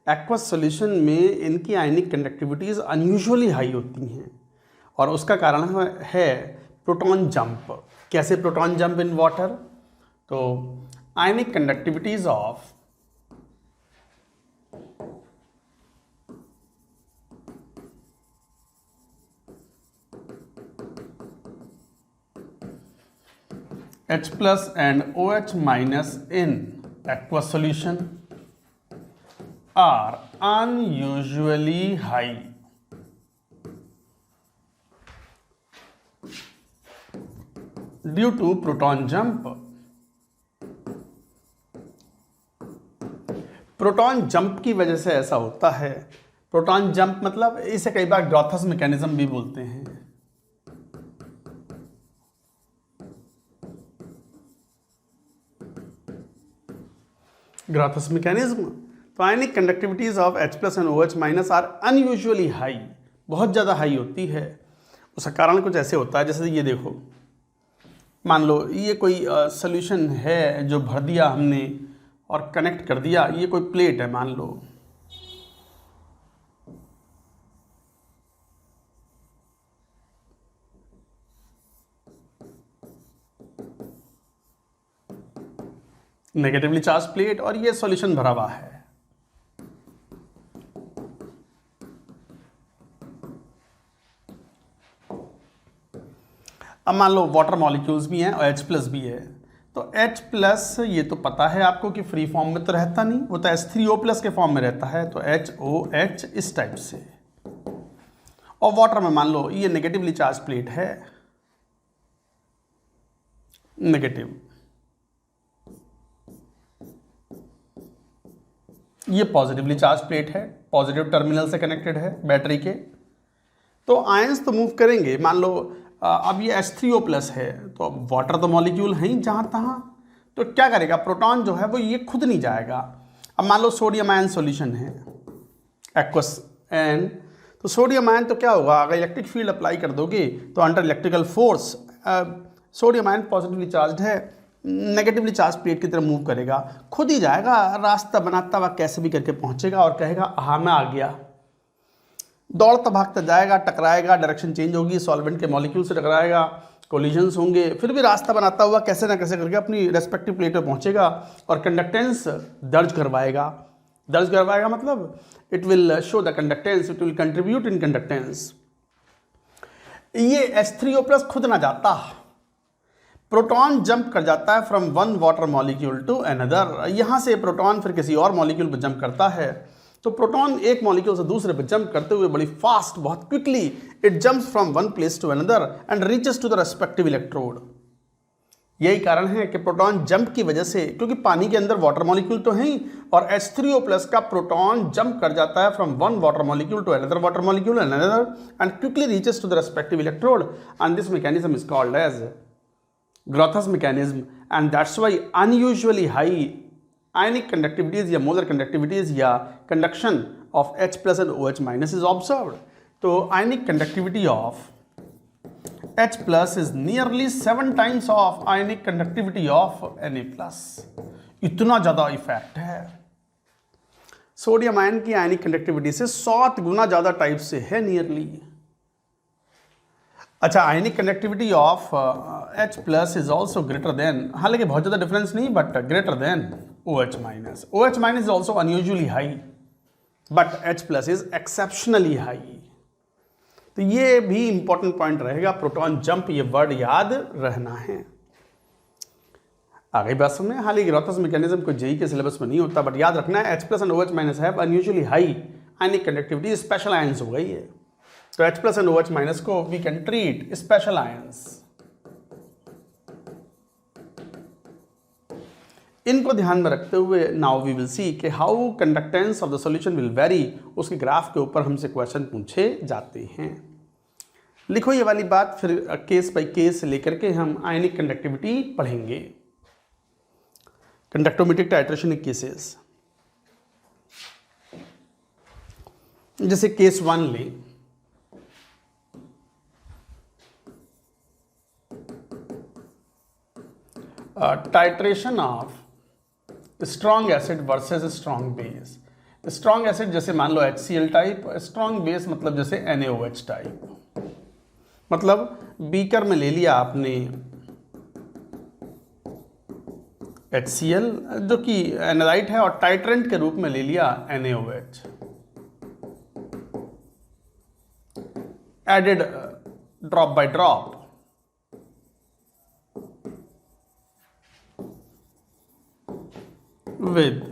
[SPEAKER 1] एक्वस सॉल्यूशन में इनकी आयनिक कंडक्टिविटीज़ अनयूजुअली हाई होती हैं, और उसका कारण है प्रोटॉन जंप। कैसे प्रोटॉन जंप इन वाटर? तो ionic conductivities of H+ and OH- in aqueous solution are unusually high due to proton jump. Proton jump की वजह से ऐसा होता है। प्रोटॉन जंप मतलब इसे कई बार ग्रॉथस मैकेनिज्म भी बोलते हैं। Grotthuss mechanism. तो ionic conductivities of H+ and OH- are unusually high, बहुत ज़्यादा हाई होती है। उसका कारण कुछ ऐसे होता है, जैसे ये देखो, मान लो ये कोई सॉल्यूशन है जो भर दिया हमने और कनेक्ट कर दिया, ये कोई प्लेट है मान लो, नेगेटिवली चार्ज प्लेट, और ये सॉल्यूशन भरा हुआ है। अब मान लो वाटर मॉलिक्यूल्स भी हैं और H+ भी है, तो H+ ये तो पता है आपको कि फ्री फॉर्म में तो रहता नहीं, वो तो H3O+ के फॉर्म में रहता है, तो HOH इस टाइप से। और वाटर में मान लो ये नेगेटिवली चार्ज प्लेट है, नेगेटिव, ये पॉजिटिवली चार्ज प्लेट है, पॉजिटिव टर्मिनल से कनेक्टेड है बैटरी के। तो आयंस तो मूव करेंगे। मान लो अब ये H3O+ है, तो वाटर तो मॉलिक्यूल है ही जहाँ तहाँ, तो क्या करेगा प्रोटॉन जो है वो ये खुद नहीं जाएगा। अब मान लो सोडियम आयन सॉल्यूशन है एक्वस एंड, तो सोडियम आयन तो क्या होगा, अगर इलेक्ट्रिक फील्ड अप्लाई कर दोगे तो under electrical force sodium ion positively charge है, नेगेटिवली चार्ज प्लेट की तरफ मूव करेगा, खुद ही जाएगा, रास्ता बनाता हुआ कैसे भी करके पहुंचेगा और कहेगा हाँ मैं आ गया। दौड़ता भागता जाएगा, टकराएगा, डायरेक्शन चेंज होगी, सॉल्वेंट के मॉलिक्यूल से टकराएगा, कोलिजन्स होंगे, फिर भी रास्ता बनाता हुआ कैसे ना कैसे करके अपनी रेस्पेक्टिव प्लेट पर पहुंचेगा और कंडक्टेंस दर्ज करवाएगा। दर्ज करवाएगा मतलब it will show the conductance, it will contribute in conductance. ये H3O+ खुद ना जाता, प्रोटॉन जंप कर जाता है from one water molecule to another. यहाँ से प्रोटॉन फिर किसी और मॉलिक्यूल पर जंप करता है, तो प्रोटॉन एक मॉलिक्यूल से दूसरे पर जंप करते हुए बड़ी फास्ट, बहुत quickly it jumps from one place to another and reaches to the respective electrode. यही कारण है कि प्रोटॉन जंप की वजह से, क्योंकि पानी के अंदर वाटर मॉलिक्यूल तो है ही, और H3O+ का प्रोटॉन जंप कर जाता है from one water molecule to another water molecule and quickly reaches to the respective electrode, and this mechanism is called as Grott's mechanism, and that's why unusually high ionic conductivities या molar conductivities या conduction of H+ and OH- is observed. तो ionic conductivity of H+ is nearly 7 times of ionic conductivity of Na+. इतना ज़्यादा effect है। Sodium ion की आयनिक conductivity से 7 गुना ज़्यादा type से है नियरली। अच्छा, ionic conductivity of H+ is also greater than, हालांकि बहुत ज़्यादा डिफरेंस नहीं, but greater than OH-। OH- is also unusually high, but H+ is exceptionally high. तो ये भी इंपॉर्टेंट पॉइंट रहेगा, प्रोटॉन जंप, ये वर्ड याद रहना है। आगे बात सुनने, हालांकि ग्रॉथस मैकेनिज्म को जेई के सिलेबस में नहीं होता, बट याद रखना है H+ and OH- have unusually high ionic conductivity, special ions हो गई है। तो H+ and OH- को we can treat special ions. इनको ध्यान में रखते हुए नाउ वी विल सी कि how conductance of the solution will very, उसके ग्राफ के ऊपर हमसे क्वेश्चन पूछे जाते हैं। लिखो ये वाली बात, फिर केस बाय केस लेकर के हम आयनिक कंडक्टिविटी पढ़ेंगे। कंडक्टोमेट्रिक टाइट्रेशन केसेस, जैसे केस 1 लें, titration of strong acid versus strong base. Strong acid जैसे मान लो HCl टाइप, स्ट्रॉन्ग बेस मतलब जैसे NaOH टाइप। मतलब बीकर में ले लिया आपने HCl जो कि एनालाइट है, और टाइट्रेंट के रूप में ले लिया NaOH, added drop by drop. with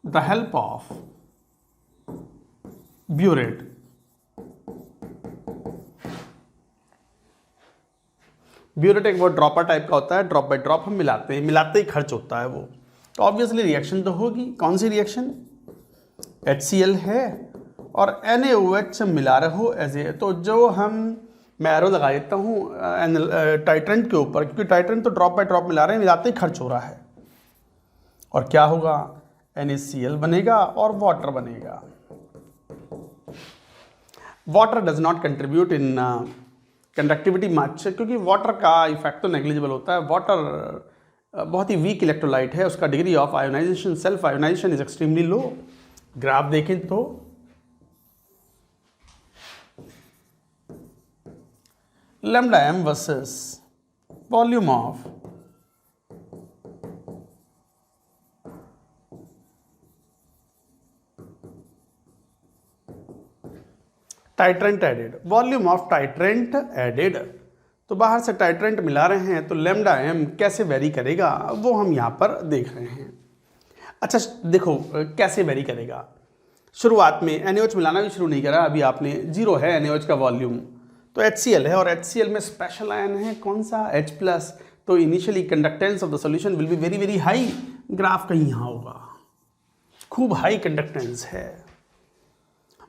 [SPEAKER 1] the help of burette। Burette एक वो ड्रॉपर टाइप का होता है, ड्रॉप बाय ड्रॉप हम मिलाते हैं, मिलाते ही खर्च होता है वो, तो ऑब्वियसली रिएक्शन तो होगी। कौन सी रिएक्शन? HCl है और NaOH मिला रहे हो एज ए, तो जो मैं एरो लगा देता हूँ टाइट्रेंट के ऊपर, क्योंकि टाइट्रेंट तो ड्रॉप बाय ड्रॉप मिला रहे हैं, मिलाते ही खर्च हो रहा है, और क्या होगा? NaCl बनेगा और वाटर बनेगा। Water does not contribute in conductivity much, क्योंकि वाटर का इफेक्ट तो नेग्लिजिबल होता है। वाटर बहुत ही वीक इलेक्ट्रोलाइट है, उसका degree of ionisation, self ionisation is extremely low. Graph देखें तो lambda m versus volume of titrant added, volume of titrant added, तो बाहर से टाइट्रेंट मिला रहे हैं, तो लैम्डा m कैसे वेरी करेगा वो हम यहाँ पर देख रहे हैं। अच्छा देखो कैसे वेरी करेगा। शुरुआत में NaOH मिलाना भी शुरू नहीं करा, अभी आपने 0 है NaOH का वॉल्यूम, तो HCl है, और HCl में स्पेशल आयन है कौन सा? H+, तो initially conductance of the solution will be very very high. Graph कहीं यहाँ होगा, खूब हाई कंडक्टेंस है।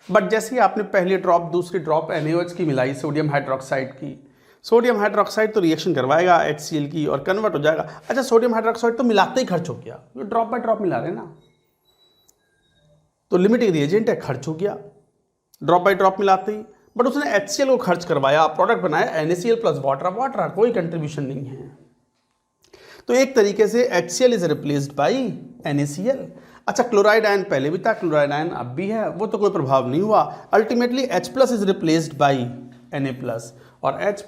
[SPEAKER 1] बट जैसे ही आपने पहली ड्रॉप दूसरी ड्रॉप NaOH की मिलाई सोडियम हाइड्रोक्साइड की, सोडियम हाइड्रोक्साइड तो रिएक्शन करवाएगा HCl की और कन्वर्ट हो जाएगा। अच्छा सोडियम हाइड्रोक्साइड तो मिलाते ही खर्च हो गया, ड्रॉप बाय ड्रॉप मिला रहे ना, तो लिमिटिंग रिएजेंट है, खर्च हो गया ड्रॉप बाय ड्रॉप मिलाते ही। बट उसने HCl को खर्च करवाया, प्रोडक्ट बनाया NaCl प्लस वाटर, वाटर कोई कंट्रीब्यूशन नहीं है। तो एक तरीके से HCl is replaced by NaCl। अच्छा क्लोराइड आयन पहले भी था, क्लोराइड आयन अब भी है, वो तो कोई प्रभाव नहीं हुआ। Ultimately H+ is replaced by Na+, और H+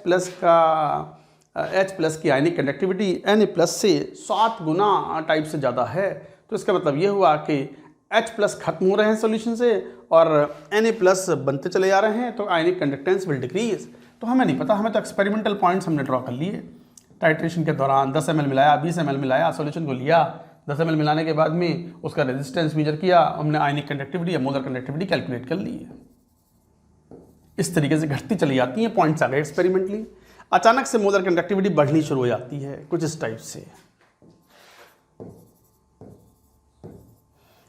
[SPEAKER 1] की आयनिक कंडक्टिविटी Na+ से 7 गुना टाइप से ज़्यादा है। तो इसका मतलब ये हुआ कि H+ खत्म हो रहे हैं सोल्यूशन से और Na+ बनते चले जा रहे हैं, तो आयनिक कंडक्टेंस विल डिक्रीज। तो हमें नहीं पता, हमें तो एक्सपेरिमेंटल पॉइंट्स हमने ड्रॉ कर लिए। टाइट्रेशन के दौरान 10 ml मिलाया, 20 ml मिलाया, सॉल्यूशन को लिया, 10 ml मिलाने के बाद में उसका रेजिस्टेंस मेजर किया, हमने आयनिक कंडक्टिविटी या मोलर कंडक्टिविटी कैलकुलेट कर ली है। इस तरीके से घटती चली जाती हैं पॉइंट्स आगे एक्सपेरिमेंटली। अचानक से मोलर कंडक्टिविटी बढ़नी शुरू हो जाती है कुछ इस टाइप से।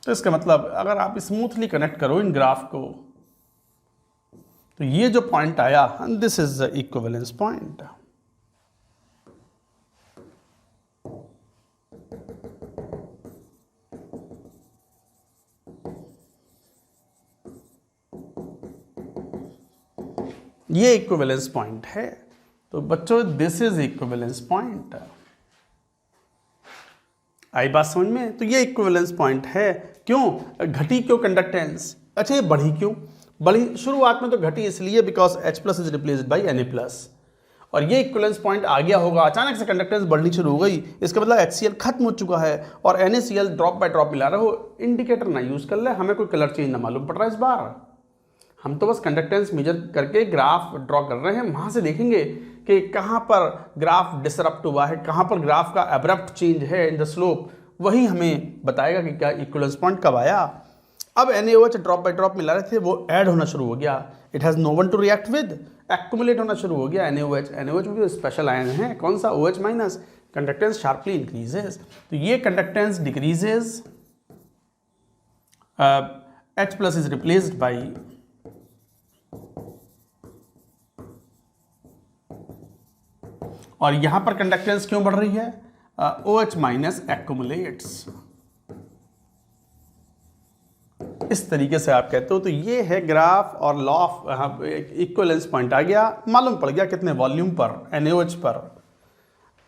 [SPEAKER 1] तो इसका मतलब अगर आप स्मूथली कनेक्ट करो इन ग्राफ को, तो ये जो पॉइंट आया, this is the equivalence point. ये इक्विवेलेंस पॉइंट है। तो बच्चों दिस इज इक्विवेलेंस पॉइंट। आई बात समझ में? तो ये इक्विवेलेंस पॉइंट है। क्यों घटी, क्यों कंडक्टेंस? अच्छा ये बढ़ी क्यों? बढ़ी शुरुआत में तो घटी इसलिए because H plus is replaced by Na plus, और ये इक्विवेलेंस पॉइंट आ गया होगा, अचानक से कंडक्टेंस बढ़नी शुरू हो गई। इसका मतलब HCl खत्म हो चुका है और NaCl ड्रॉप बाय ड्रॉप मिला रहे हो। इंडिकेटर ना यूज कर ले, हमें कोई कलर चेंज ना मालूम पड़ रहा है इस बार। हम तो बस कंडक्टेंस मेजर करके ग्राफ ड्रॉ कर रहे हैं, वहां से देखेंगे कि कहाँ पर ग्राफ डिसरप्ट हुआ है, कहाँ पर ग्राफ का एब्रप्ट चेंज है इन द स्लोप, वही हमें बताएगा कि क्या इक्विवेलेंस पॉइंट कब आया। अब NaOH ड्रॉप बाय ड्रॉप मिला रहे थे, वो ऐड होना शुरू हो गया। It has no one to react with, accumulate होना शुरू हो गया NaOH। NaOH में स्पेशल आयन है, कौन सा? OH minus. Conductance sharply increases, तो ये conductance decreases, H plus is replaced by और यहां पर कंडक्टेंस क्यों बढ़ रही है? OH minus accumulates. इस तरीके से आप कहते हो। तो ये है ग्राफ और लॉ ऑफ इक्विवेलेंस पॉइंट आ गया, मालूम पड़ गया कितने वॉल्यूम पर NaOH पर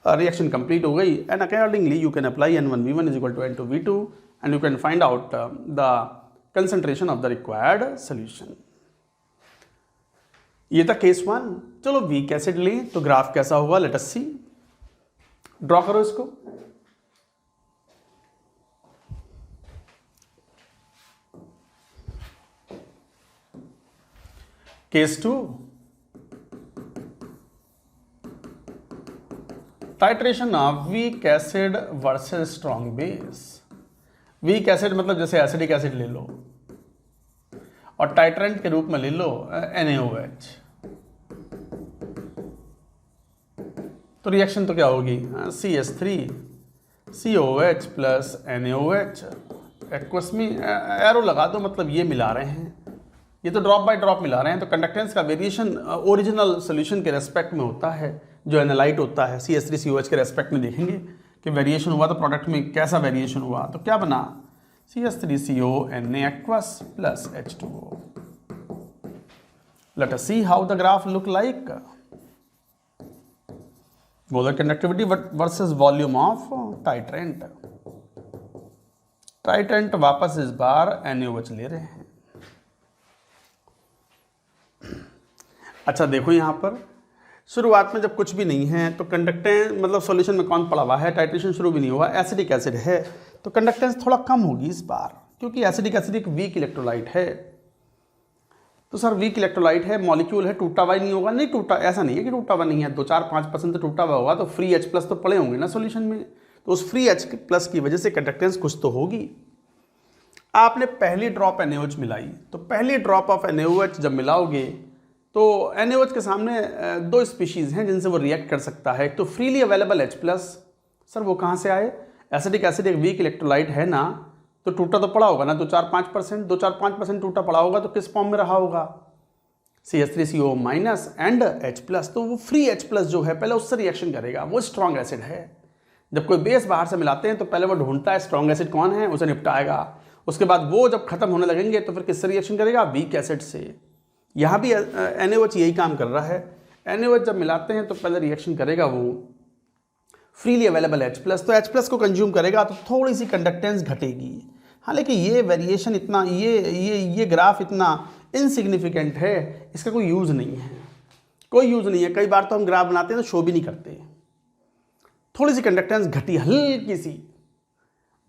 [SPEAKER 1] रिएक्शन कंप्लीट हो गई। And accordingly you can apply N1V1 is equal to N2V2 and you can find out the concentration of the required solution. ये था केस 1। चलो वीक एसिड लें तो ग्राफ कैसा होगा, लेट अस सी। ड्रॉ करो इसको। Case 2, titration of weak acid versus strong base. Weak acid मतलब जैसे एसिडिक एसिड ले लो और टाइट्रेंट के रूप में ले लो NaOH, तो रिएक्शन तो क्या होगी? CH3 COH plus NaOH। Aqueous में एरो लगा दो, मतलब ये मिला रहे हैं, ये तो ड्रॉप बाय ड्रॉप मिला रहे हैं। तो कंडक्टेंस का वेरिएशन ओरिजिनल सोल्यूशन के रेस्पेक्ट में होता है, जो एनालाइट होता है CH3 COH के रेस्पेक्ट में देखेंगे कि वेरिएशन हुआ तो प्रोडक्ट में कैसा वेरिएशन हुआ। तो क्या बना? CH3CO Na aqueous plus H2O। Let us see how the graph look like. Molar conductivity versus volume of titrant। Titrant वापस इस बार NaOH ले रहे हैं। अच्छा देखो यहाँ पर शुरुआत में जब कुछ भी नहीं है तो कंडक्टेंस मतलब सॉल्यूशन में कौन पड़ा हुआ है, टाइट्रेशन शुरू भी नहीं हुआ, एसिडिक एसिड है, तो कंडक्टेंस थोड़ा कम होगी इस बार, क्योंकि एसिडिक एसिड एक वीक इलेक्ट्रोलाइट है। तो सर वीक इलेक्ट्रोलाइट है, मॉलिक्यूल है, टूटा हुआ नहीं होगा? नहीं टूटा, ऐसा नहीं है कि टूटा हुआ नहीं है, 2-4-5% तो टूटा हुआ होगा, तो फ्री H प्लस तो पड़े होंगे ना सॉल्यूशन में, तो उस फ्री H प्लस की वजह से कंडक्टेंस कुछ तो होगी। आपने पहली ड्रॉप NaOH मिलाई, तो पहली ड्रॉप ऑफ NaOH जब मिलाओगे तो NaOH के सामने दो स्पीशीज़ हैं जिनसे वो रिएक्ट कर सकता है। एक तो freely available H plus, sir वो कहाँ से आए? एसिडिक एसिड एक वीक इलेक्ट्रोलाइट है ना, तो टूटा तो पड़ा होगा ना, 2-4-5% टूटा पड़ा होगा, तो किस फॉर्म में रहा होगा? CH3CO minus and H plus. तो वो फ्री H प्लस जो है पहले उससे रिएक्शन करेगा, वो स्ट्रॉन्ग एसिड है। जब कोई बेस बाहर से मिलाते हैं तो पहले वो ढूंढता है स्ट्रॉन्ग एसिड कौन है, उसे निपटाएगा। उसके बाद वो जब खत्म होने लगेंगे तो फिर किससे रिएक्शन करेगा? वीक एसिड से। यहाँ भी NaOH यही काम कर रहा है। NaOH जब मिलाते हैं तो पहले रिएक्शन करेगा वो फ्रीली अवेलेबल H प्लस, तो H प्लस को कंज्यूम करेगा तो थोड़ी सी कंडक्टेंस घटेगी। हालांकि ये वेरिएशन इतना ये ग्राफ इतना इनसिग्निफिकेंट है, इसका कोई यूज़ नहीं है, कोई यूज़ नहीं है। कई बार तो हम ग्राफ बनाते हैं तो शो भी नहीं करते, थोड़ी सी कंडक्टेंस घटी हल्की सी,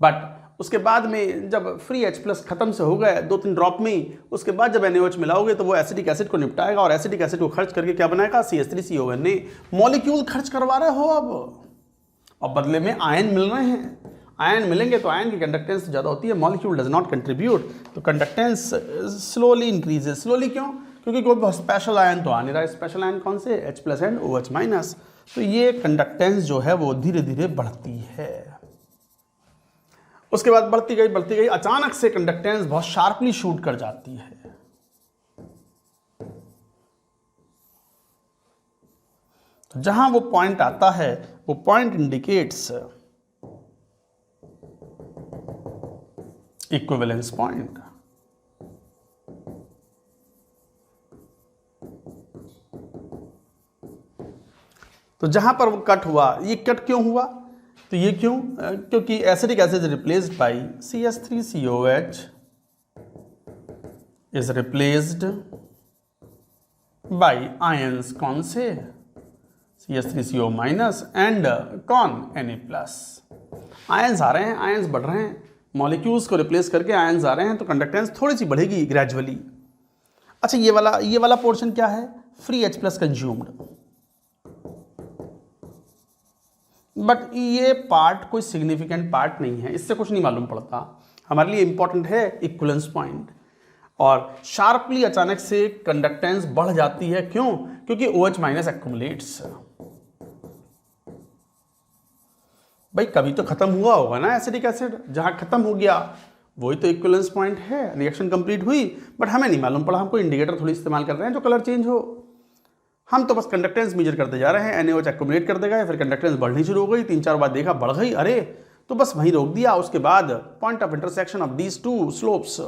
[SPEAKER 1] बट उसके बाद में जब फ्री H प्लस खत्म से हो गए 2-3 ड्रॉप में ही, उसके बाद जब NaOH मिलाओगे तो वो एसिटिक एसिड को निपटाएगा और एसिटिक एसिड को खर्च करके क्या बनाएगा, CH3CON। ने मॉलिक्यूल खर्च करवा रहे हो अब, और बदले में आयन मिल रहे हैं। आयन मिलेंगे तो आयन की कंडक्टेंस ज़्यादा होती है, मॉलिक्यूल डज नॉट कंट्रीब्यूट, तो कंडक्टेंस स्लोली इंक्रीजेस। स्लोली क्यों? क्योंकि कोई स्पेशल आयन तो आ नहीं रहा है। स्पेशल आयन कौन से? H plus and OH minus. तो ये कंडक्टेंस जो है वो धीरे धीरे बढ़ती है। उसके बाद बढ़ती गई, अचानक से कंडक्टेंस बहुत शार्पली शूट कर जाती है। तो जहां वो पॉइंट आता है वो पॉइंट इंडिकेट्स इक्विवेलेंस पॉइंट। तो जहां पर वो कट हुआ, ये कट क्यों हुआ? तो ये क्यों? क्योंकि acetic acid replaced by CH3COH is replaced by ions. कौन से? CH3CO माइनस एंड कौन? Na plus. आयंस आ रहे हैं, आयंस बढ़ रहे हैं, मॉलिक्यूल्स को रिप्लेस करके आयंस आ रहे हैं, तो कंडक्टेंस थोड़ी सी बढ़ेगी ग्रेजुअली। अच्छा, ये वाला पोर्शन क्या है? Free H plus consumed. But ये पार्ट कोई सिग्निफिकेंट पार्ट नहीं है, इससे कुछ नहीं मालूम पड़ता। हमारे लिए इंपॉर्टेंट है इक्विवेलेंस पॉइंट। और शार्पली अचानक से कंडक्टेंस बढ़ जाती है, क्यों? क्योंकि OH माइनस एक्युमुलेट्स। भाई कभी तो खत्म हुआ होगा ना एसिडिक एसिड, जहां खत्म हो गया वही तो इक्विवेलेंस पॉइंट है। रिएक्शन कंप्लीट हुई बट हमें नहीं मालूम पड़ा, हमको इंडिकेटर थोड़ी इस्तेमाल कर रहे हैं जो कलर चेंज हो। हम तो बस कंडक्टेंस मेजर करते जा रहे हैं। NaOH एक्युमुलेट करते गए, फिर कंडक्टेंस बढ़नी शुरू हो गई, 3-4 बार देखा बढ़ गई, अरे तो बस वहीं रोक दिया। उसके बाद point of intersection of these two slopes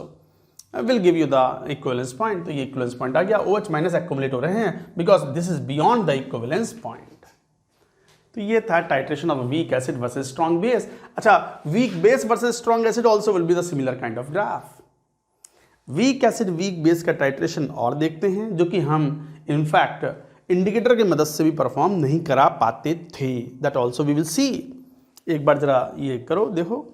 [SPEAKER 1] will give you the equivalence point. तो ये इक्विवेलेंस पॉइंट आ गया। OH माइनस एक्युमुलेट हो रहे हैं because this is beyond the equivalence point. तो ये था titration of weak acid versus strong base. अच्छा, weak base versus strong acid also will be the similar kind of graph. Weak acid weak base का titration और देखते हैं, जो कि हम इनफैक्ट इंडिकेटर की मदद से भी परफॉर्म नहीं करा पाते थे। That also we will see. एक बार जरा ये करो, देखो।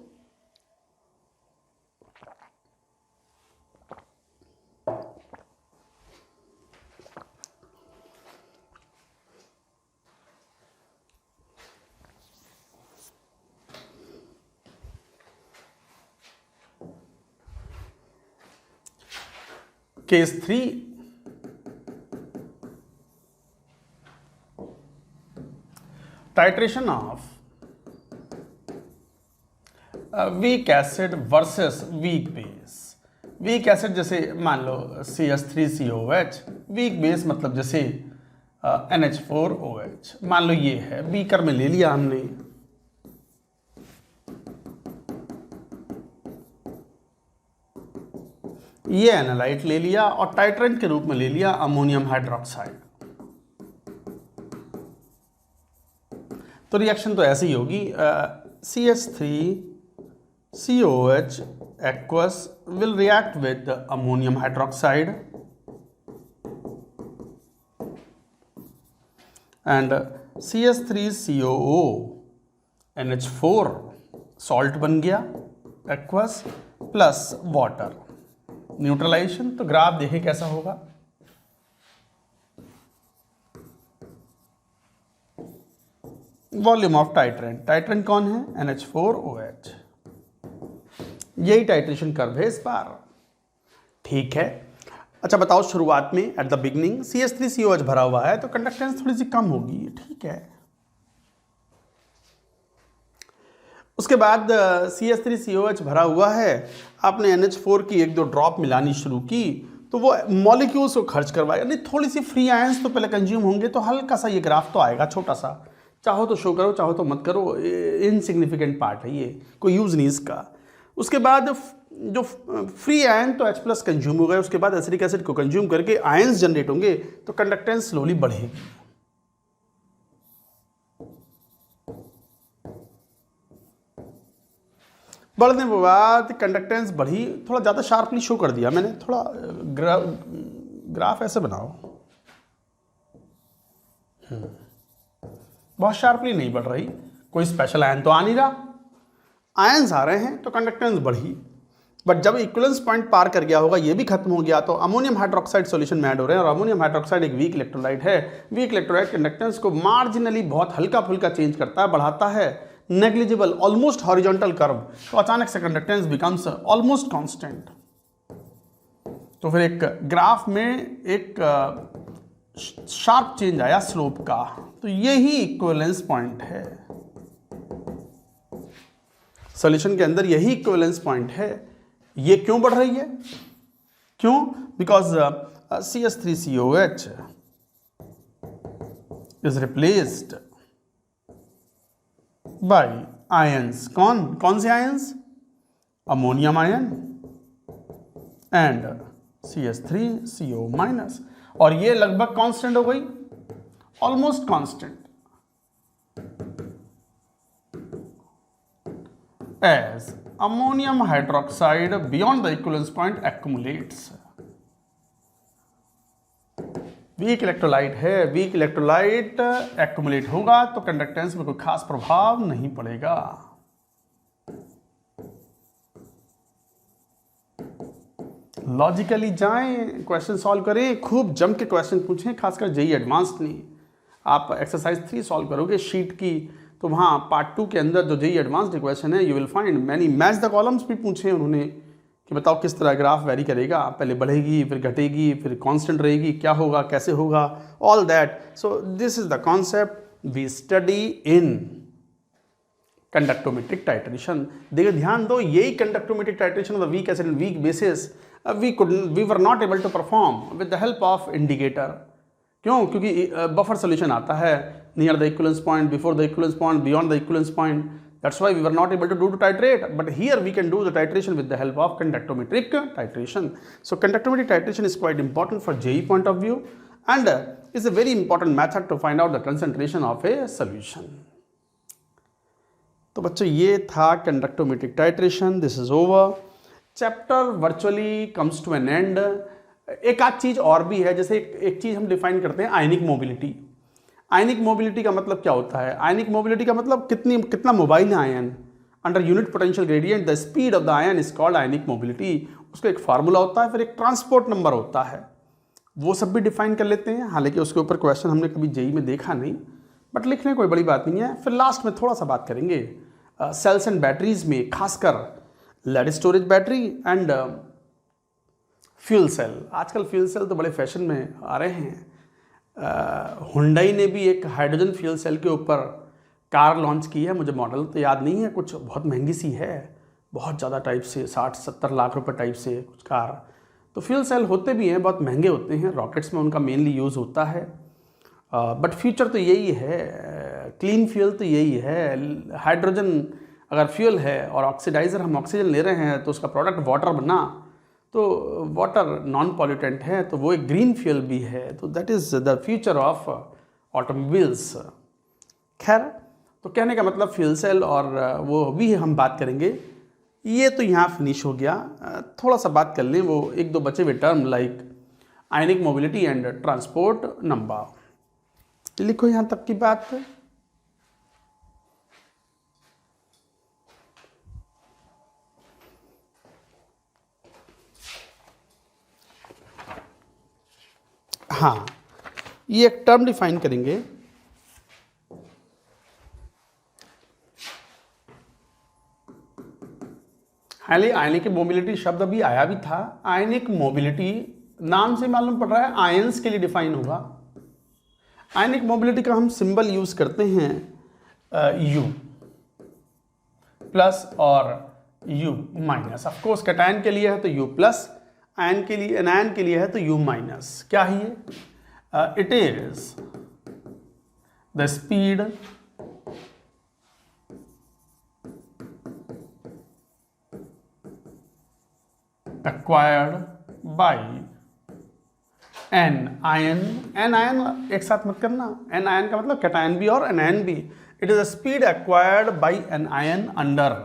[SPEAKER 1] Case 3, titration of weak acid versus weak base. Weak acid जैसे मान लो CH3COH, वीक बेस मतलब जैसे NH4OH। मान लो ये है, बीकर में ले लिया हमने, ये एनालाइट ले लिया और टाइट्रेंट के रूप में ले लिया अमोनियम हाइड्रोक्साइड। तो रिएक्शन तो ऐसी ही होगी, CH3COH aqueous will react with ammonium hydroxide and CH3COO NH4 salt बन गया aqueous प्लस वाटर, न्यूट्रलाइजेशन। तो ग्राफ देखे कैसा होगा। वॉल्यूम ऑफ टाइट्रेंट, टाइट्रेंट कौन है? NH4OH। यही टाइट्रेशन कर्व है इस बार, ठीक है। अच्छा बताओ, शुरुआत में एट द बिगनिंग CH3COH भरा हुआ है तो कंडक्टेंस थोड़ी सी कम होगी, ठीक है। उसके बाद CH3COH भरा हुआ है, आपने NH4 की 1-2 ड्रॉप मिलानी शुरू की तो वो मॉलिक्यूल्स को खर्च करवाएगा। नहीं, थोड़ी सी फ्री आयंस तो पहले कंज्यूम होंगे, तो हल्का सा ये ग्राफ तो आएगा, छोटा सा। चाहो तो शो करो, चाहो तो मत करो, इनसिग्निफिकेंट पार्ट है ये, कोई यूज़ नहीं इसका। उसके बाद जो फ्री आयन तो H प्लस कंज्यूम हो गए, उसके बाद एसिडिक एसिड को कंज्यूम करके आयंस जनरेट होंगे, तो कंडक्टेंस स्लोली बढ़ेगी। बढ़ने के बाद कंडक्टेंस बढ़ी, थोड़ा ज़्यादा शार्पली शो कर दिया मैंने, थोड़ा ग्राफ ऐसे बनाओ, बहुत शार्पली नहीं बढ़ रही, कोई स्पेशल आयन तो आ नहीं रहा। आयंस आ रहे हैं तो कंडक्टेंस बढ़ी, बट जब इक्विवेलेंस पॉइंट पार कर गया होगा, ये भी खत्म हो गया, तो अमोनियम हाइड्रोक्साइड सॉल्यूशन में ऐड हो रहे हैं। और अमोनियम हाइड्रोक्साइड एक वीक इलेक्ट्रोलाइट है। वीक इलेक्ट्रोलाइट कंडक्टेंस को मार्जिनली बहुत हल्का फुल्का चेंज करता है, बढ़ाता है, नेग्लिजिबल, ऑलमोस्ट हॉरिजॉन्टल कर्व, तो अचानक से कंडक्टेंस बिकम्स ऑलमोस्ट कांस्टेंट। तो फिर एक ग्राफ में एक शार्प चेंज आया स्लोप का, तो यही इक्विवेलेंस पॉइंट है। सॉल्यूशन के अंदर यही इक्विवेलेंस पॉइंट है। ये क्यों बढ़ रही है? क्यों? Because CH3COH is replaced by ions. कौन से ions? Ammonium ion and CH3CO-। और ये लगभग कांस्टेंट हो गई, almost constant, as ammonium hydroxide beyond the equivalence point accumulates। Week electrolyte है, वीक इलेक्ट्रोलाइट एक्युमुलेट होगा तो कंडक्टेंस में कोई खास प्रभाव नहीं पड़ेगा। लॉजिकली जाएं, क्वेश्चन सॉल्व करें, खूब जम के क्वेश्चन पूछें, खासकर जेई एडवांस्ड नहीं। आप एक्सरसाइज 3 सॉल्व करोगे शीट की, तो वहाँ पार्ट 2 के अंदर जो जेई एडवांस्ड इक्वेशन है, you will find many match the columns भी पूछे उन्होंने कि बताओ किस तरह ग्राफ वेरी करेगा, पहले बढ़ेगी फिर घटेगी फिर कांस्टेंट रहेगी, क्या होगा, कैसे होगा, all that. So this is the concept we study in conductometric titration. देखिए ध्यान दो, यही conductometric titration of the weak acid and weak bases we were not able to perform with the help of indicator। क्यों? क्योंकि buffer solution आता है near the equivalence point, before the equivalence point, beyond the equivalence point. That's why we were not able to do the titrate, but here we can do the titration with the help of conductometric titration. So conductometric titration is quite important for JEE point of view and is a very important method to find out the concentration of a solution. तो बच्चों ये था conductometric titration. This is over. Chapter virtually comes to an end. एक आध चीज और भी है, जैसे एक चीज हम डिफाइन करते हैं आयनिक मोबिलिटी। आयनिक मोबिलिटी का मतलब क्या होता है? आयनिक मोबिलिटी का मतलब कितना मोबाइल है ion under unit potential gradient. The speed of the ion is called ionic mobility. उसका एक फार्मूला होता है, फिर एक ट्रांसपोर्ट नंबर होता है, वो सब भी डिफाइन कर लेते हैं। हालांकि उसके ऊपर क्वेश्चन हमने कभी जेई में देखा नहीं, बट लिखने कोई बड़ी बात नहीं है। फिर लास्ट में थोड़ा सा बात करेंगे सेल्स एंड बैटरीज में, खासकर lead storage battery and fuel cell. आजकल फ्यूल सेल तो बड़े फैशन में आ रहे हैं। हुंडई ने भी एक हाइड्रोजन फ्यूल सेल के ऊपर कार लॉन्च की है। मुझे मॉडल तो याद नहीं है, कुछ बहुत महंगी सी है, बहुत ज़्यादा टाइप से 60-70 लाख रुपए टाइप से कुछ कार। तो फ्यूल सेल होते भी हैं, बहुत महंगे होते हैं, रॉकेट्स में उनका मेनली यूज़ होता है। बट फ्यूचर तो यही है, क्लीन फ्यूल तो यही है। हाइड्रोजन अगर फ्यूल है और ऑक्सीडाइज़र हम ऑक्सीजन ले रहे हैं तो उसका प्रोडक्ट वाटर बना, तो वाटर नॉन पॉल्यूटेंट है, तो वो एक ग्रीन फ्यूल भी है। तो that is the future of automobiles. खैर, तो कहने का मतलब फ्यूल सेल और वो भी हम बात करेंगे। ये तो यहाँ फिनिश हो गया। थोड़ा सा बात कर लें वो एक दो बचे हुए term like ionic mobility and transport number. लिखो यहाँ तक की बात। हाँ, ये एक टर्म डिफाइन करेंगे, हालांकि आयनिक मोबिलिटी शब्द अभी आया भी था। आयनिक मोबिलिटी नाम से मालूम पड़ रहा है आयंस के लिए डिफाइन होगा। आयनिक मोबिलिटी का हम सिंबल यूज करते हैं U प्लस और U माइनस। ऑफकोर्स कैटायन के लिए है तो U प्लस, आयन के लिए, एनायन के लिए है तो U माइनस। क्या है ये? It is the speed acquired by an ion। An ion एक साथ मत करना, एन आयन का मतलब कैटायन भी और एनायन भी। It is a speed acquired by an ion under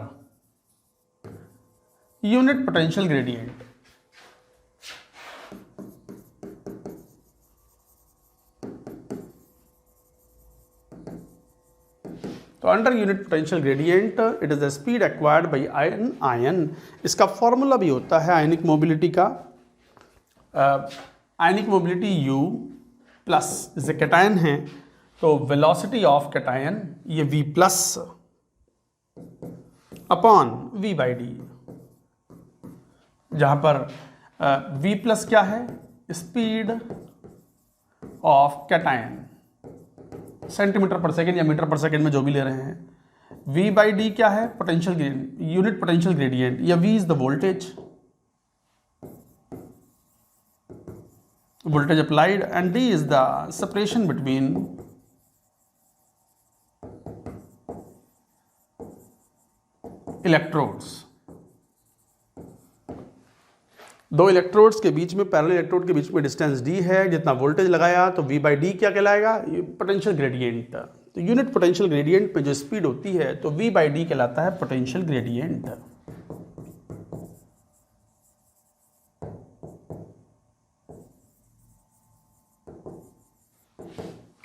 [SPEAKER 1] unit potential gradient. तो तो under unit potential gradient it is the speed acquired bye ion. इसका फॉर्मूला भी होता है आयनिक मोबिलिटी का, आयनिक मोबिलिटी U प्लस, जैसे कैटायन है तो वेलोसिटी ऑफ कैटायन ये V plus upon V by D, जहां पर V प्लस क्या है, स्पीड ऑफ कैटायन सेंटीमीटर पर सेकेंड या मीटर पर सेकेंड में जो भी ले रहे हैं। V बाई डी क्या है, पोटेंशियल यूनिट पोटेंशियल ग्रेडियंट, या V is the voltage applied, and D is the separation between electrodes। दो इलेक्ट्रोड्स के बीच में, पैरेलल इलेक्ट्रोड के बीच में डिस्टेंस D है, जितना वोल्टेज लगाया तो V बाई डी क्या कहलाएगा, पोटेंशियल ग्रेडियंट। तो यूनिट पोटेंशियल ग्रेडियंट पे जो स्पीड होती है तो V बाई डी कहलाता है पोटेंशियल ग्रेडियंट।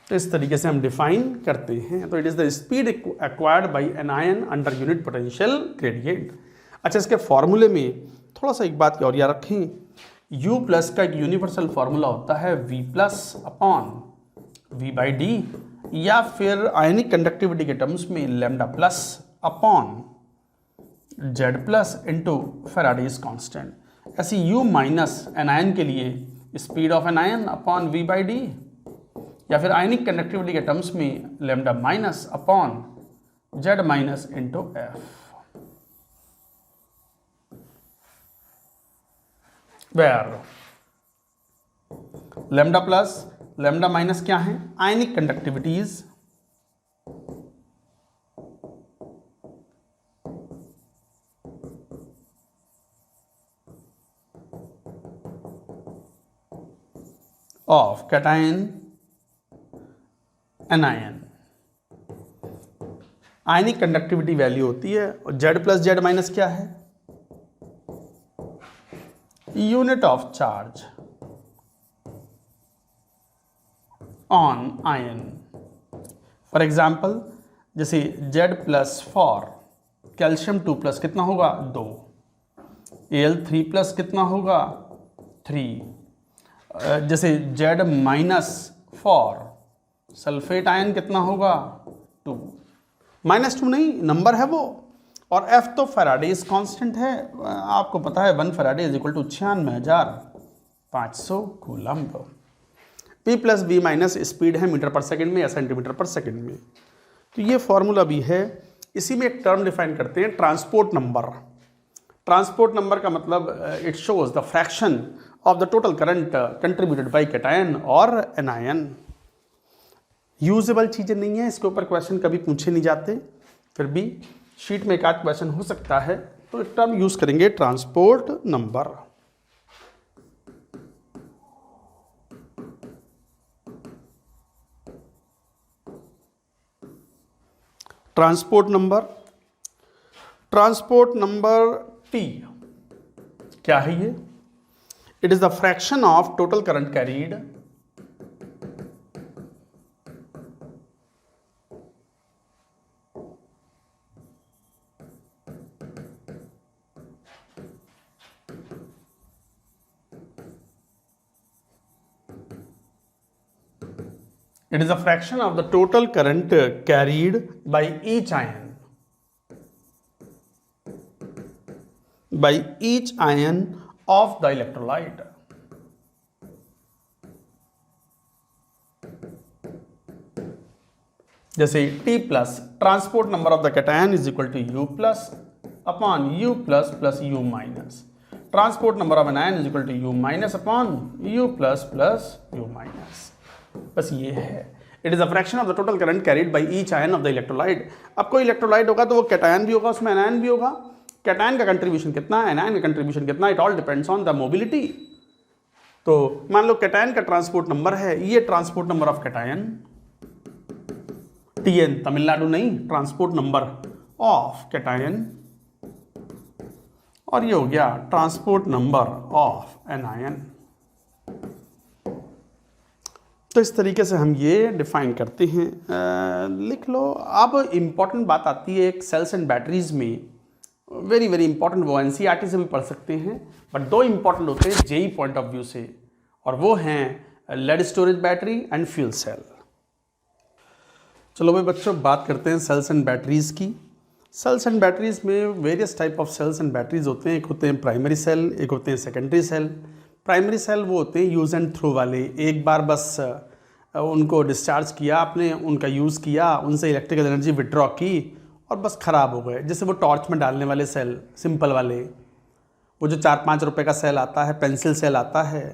[SPEAKER 1] तो इस तरीके से हम डिफाइन करते हैं। तो it is the speed acquired by an ion under unit potential gradient. अच्छा, इसके फॉर्मूले में थोड़ा सा एक बात की और याद रखें, U प्लस का एक यूनिवर्सल फॉर्मूला होता है V plus upon V by D, या फिर आयनिक कंडक्टिविटी के टर्म्स में lambda plus upon Z plus into Faraday's constant. ऐसे U माइनस एन आयन के लिए speed of anion upon V by D, या फिर आयनिक कंडक्टिविटी के टर्म्स में lambda minus upon Z minus into F. Where lambda plus lambda minus क्या है, ionic conductivities, of cation anion. Ionic conductivity value होती है, और Z plus Z minus क्या है, unit of charge on ion. For example, जैसे Z plus for calcium 2 plus कितना होगा 2, Al3 प्लस कितना होगा 3, जैसे Z minus for sulphate ion कितना होगा 2, -2 नहीं, नंबर है वो। और F तो फैराडेज कांस्टेंट है, आपको पता है 1 faraday is equal to 96,500 coulomb. P plus V minus speed है मीटर पर सेकेंड में या सेंटीमीटर पर सेकेंड में। तो ये फॉर्मूला भी है। इसी में एक टर्म डिफाइन करते हैं, ट्रांसपोर्ट नंबर। ट्रांसपोर्ट नंबर का मतलब it shows the fraction of the total current contributed bye cation और एनायन। यूजेबल चीज़ें नहीं है, इसके ऊपर क्वेश्चन कभी पूछे नहीं जाते, फिर भी शीट में एक आध क्वेश्चन हो सकता है, तो एक टर्म यूज करेंगे transport number. Transport number T क्या है ये, it is the fraction of total current carried It is a fraction of the total current carried by each ion of the electrolyte. जैसे T plus transport number of the cation is equal to U plus upon U plus plus U minus. Transport number of anion is equal to U minus upon U plus plus U minus. बस ये है, it is a fraction of the total current carried by each ion of the electrolyte. अब कोई electrolyte होगा तो वो cation भी होगा, उसमें एनायन भी होगा। कैटायन का कंट्रीब्यूशन कितना, एनायन का कंट्रीब्यूशन कितना, it all depends on the mobility. तो मान लो कैटायन का ट्रांसपोर्ट नंबर है, ये transport number of cation, TN Tamil Nadu नहीं, ट्रांसपोर्ट नंबर ऑफ कैटायन, और ये हो गया ट्रांसपोर्ट नंबर ऑफ एनायन। तो इस तरीके से हम ये डिफाइन करते हैं। लिख लो। अब इम्पॉर्टेंट बात आती है एक सेल्स एंड बैटरीज में, वेरी वेरी इंपॉर्टेंट, वो एनसीईआरटी से भी पढ़ सकते हैं, बट दो इंपॉर्टेंट होते हैं जेई पॉइंट ऑफ व्यू से, और वो हैं lead storage battery and fuel cell. चलो भाई बच्चों, बात करते हैं सेल्स एंड बैटरीज की। सेल्स एंड बैटरीज में various type of cells and batteries होते हैं। एक होते हैं प्राइमरी सेल, एक होते हैं सेकेंडरी सेल। प्राइमरी सेल वो होते हैं यूज़ एंड थ्रो वाले, एक बार बस उनको डिस्चार्ज किया आपने, उनका यूज़ किया, उनसे इलेक्ट्रिकल एनर्जी विड्रॉ की और बस ख़राब हो गए। जैसे वो टॉर्च में डालने वाले सेल, सिंपल वाले, वो जो 4-5 रुपए का सेल आता है, पेंसिल सेल आता है,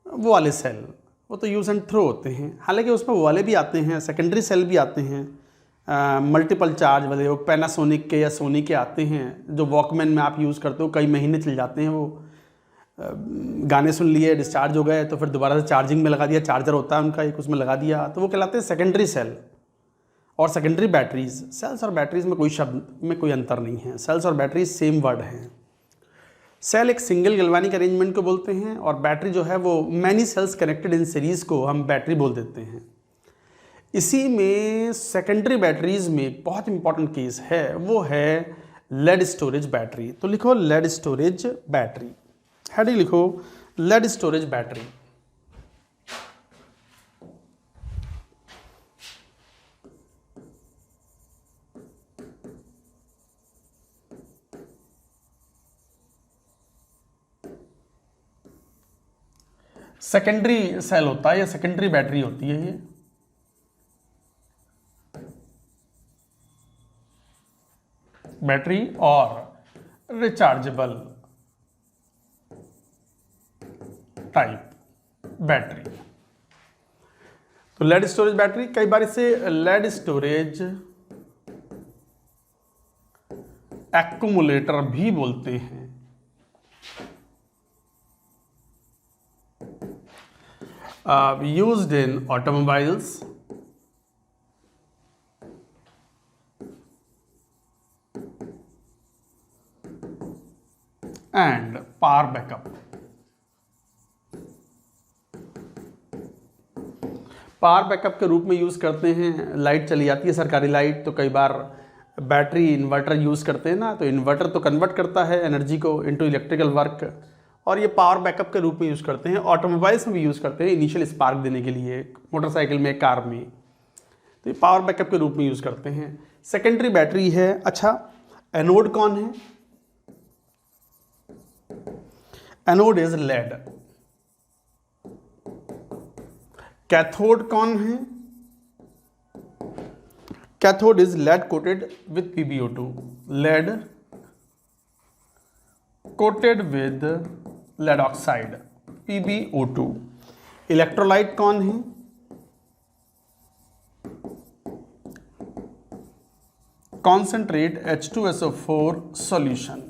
[SPEAKER 1] वो वाले सेल, वो तो यूज़ एंड थ्रो होते हैं। हालांकि उसमें वो वाले भी आते हैं, सेकेंडरी सेल भी आते हैं, मल्टीपल चार्ज वाले, वो पैनासोनिक के या सोनी के आते हैं, जो वॉकमैन में आप यूज़ करते हो, कई महीने चल जाते हैं। वो गाने सुन लिए, डिस्चार्ज हो गए, तो फिर दोबारा से चार्जिंग में लगा दिया, चार्जर होता है उनका एक, उसमें लगा दिया, तो वो कहलाते हैं सेकेंडरी सेल। और सेकेंडरी बैटरीज, सेल्स और बैटरीज में कोई शब्द में कोई अंतर नहीं है, सेल्स और बैटरीज सेम वर्ड हैं। सेल एक सिंगल गैल्वेनिक अरेंजमेंट को बोलते हैं, और बैटरी जो है वो many cells connected in series को हम बैटरी बोल देते हैं। इसी में सेकेंडरी बैटरीज में एक बहुत इंपॉर्टेंट केस है, वो है लेड स्टोरेज बैटरी। तो लिखो लेड स्टोरेज बैटरी, हेडिंग लिखो lead storage battery. Secondary cell होता है या सेकेंडरी बैटरी होती है ये। बैटरी और रिचार्जेबल टाइप बैटरी। तो लेड स्टोरेज बैटरी, कई बार इसे लेड स्टोरेज एक्यूमुलेटर भी बोलते हैं। Used in automobiles and power backup. Power backup के रूप में यूज़ करते हैं। लाइट चली जाती है, सरकारी लाइट, तो कई बार बैटरी इन्वर्टर यूज़ करते हैं ना, तो इन्वर्टर तो कन्वर्ट करता है एनर्जी को इनटू इलेक्ट्रिकल वर्क, और ये पावर बैकअप के रूप में यूज़ करते हैं। ऑटोमोबाइल्स में भी यूज़ करते हैं इनिशियल स्पार्क देने के लिए, मोटरसाइकिल में, कार में, तो ये पावर बैकअप के रूप में यूज़ करते हैं। सेकेंडरी बैटरी है। अच्छा, एनोड कौन है? Anode is lead. कैथोड कौन है? Cathode is lead coated with PbO2, lead coated with lead oxide, PbO2। Electrolyte कौन है? कॉन्सेंट्रेट H2SO4 सॉल्यूशन,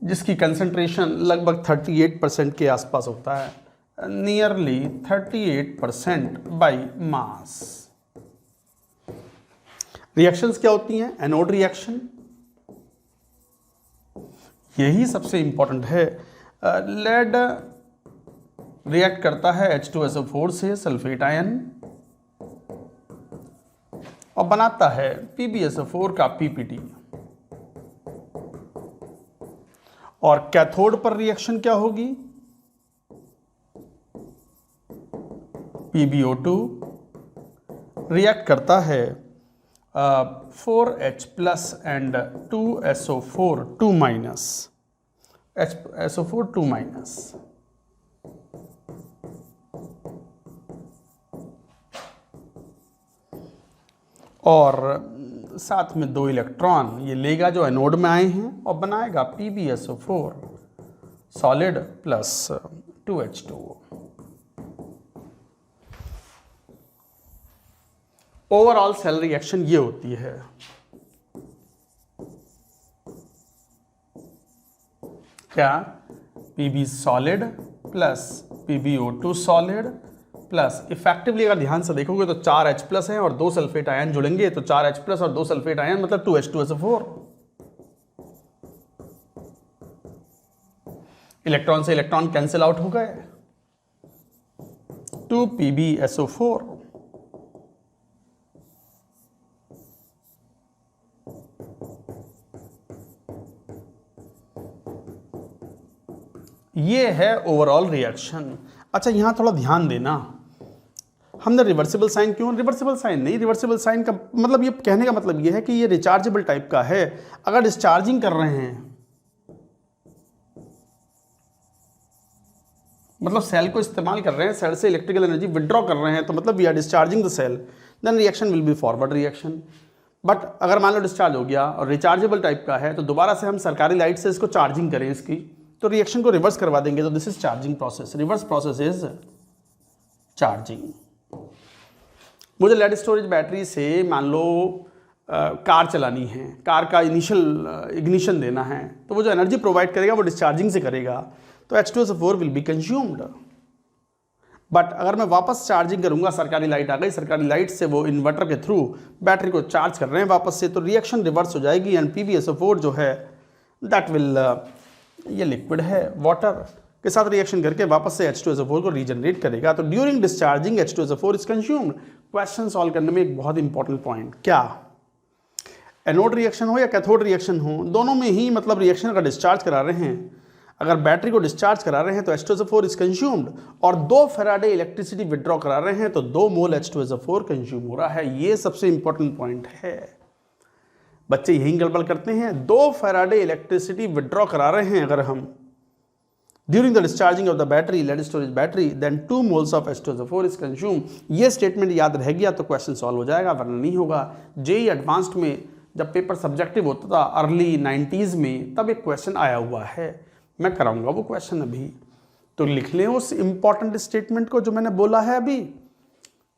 [SPEAKER 1] जिसकी कंसंट्रेशन लगभग 38% के आसपास होता है, नियरली 38% बाई मास। रिएक्शंस क्या होती हैं? एनोड रिएक्शन, यही सबसे इंपॉर्टेंट है। लेड रिएक्ट करता है H2SO4 से सल्फेट आयन और बनाता है PbSO4 का PPT। और कैथोड पर रिएक्शन क्या होगी? PbO2 रिएक्ट करता है 4H plus and 2SO4 2 minus, SO4 2 minus, और साथ में 2 इलेक्ट्रॉन ये लेगा जो एनोड में आए हैं और बनाएगा PbSO4 solid plus 2H2O। Overall cell reaction ये होती है। क्या? Pb solid plus PbO2 solid plus, effectively अगर ध्यान से देखोगे तो 4H प्लस है और 2 सल्फेट आयन जुड़ेंगे, तो 4H प्लस और 2 सल्फेट आयन मतलब 2H2SO4। इलेक्ट्रॉन से इलेक्ट्रॉन कैंसिल आउट हो गए, 2PbSO4। ये है ओवरऑल रिएक्शन। अच्छा, यहां थोड़ा ध्यान देना, हमने रिवर्सिबल साइन क्यों, रिवर्सिबल साइन नहीं, रिवर्सिबल साइन का मतलब, ये कहने का मतलब ये है कि ये रिचार्जेबल टाइप का है। अगर डिस्चार्जिंग कर रहे हैं, मतलब सेल को इस्तेमाल कर रहे हैं, सेल से इलेक्ट्रिकल एनर्जी विड्रॉ कर रहे हैं, तो मतलब we are discharging the cell, then reaction will be forward reaction. But अगर मान लो डिस्चार्ज हो गया और रिचार्जेबल टाइप का है, तो दोबारा से हम सरकारी लाइट से इसको चार्जिंग करें इसकी, तो रिएक्शन को रिवर्स करवा देंगे। तो this is charging process, reverse process is charging. मुझे लेड स्टोरेज बैटरी से मान लो कार चलानी है, कार का इनिशियल इग्निशन देना है, तो वो जो एनर्जी प्रोवाइड करेगा वो डिस्चार्जिंग से करेगा, तो H2SO4 will be consumed. But अगर मैं वापस चार्जिंग करूंगा, सरकारी लाइट आ गई, सरकारी लाइट से वो इन्वर्टर के थ्रू बैटरी को चार्ज कर रहे हैं वापस से, तो रिएक्शन रिवर्स हो जाएगी एंड PbSO4 जो है दैट विल, ये लिक्विड है, वाटर के साथ रिएक्शन करके वापस से H2SO4 को रीजनरेट करेगा। तो during discharging H2SO4 is consumed. Question solve करने में एक बहुत इंपॉर्टेंट पॉइंट, क्या एनोड रिएक्शन हो या कैथोड रिएक्शन हो, दोनों में ही मतलब रिएक्शन का डिस्चार्ज करा रहे हैं। अगर बैटरी को डिस्चार्ज करा रहे हैं तो H2SO4 इज कंज्यूम्ड, और 2 फैराडे इलेक्ट्रिसिटी विड्रॉ करा रहे हैं तो 2 मोल H2SO4 कंज्यूम हो रहा है। ये सबसे इंपॉर्टेंट पॉइंट है। बच्चे यही गड़बड़ करते हैं, 2 फैराडे इलेक्ट्रिसिटी विड्रॉ करा रहे हैं अगर हम during the discharging of the battery, lead storage battery, then 2 moles of H2SO4 is consume. ये स्टेटमेंट याद रह गया तो क्वेश्चन सॉल्व हो जाएगा, वरना नहीं होगा। जेईई एडवांस्ड में जब पेपर सब्जेक्टिव होता था अर्ली 90s में, तब एक क्वेश्चन आया हुआ है, मैं कराऊंगा वो क्वेश्चन अभी, तो लिख लें उस इंपॉर्टेंट स्टेटमेंट को जो मैंने बोला है अभी।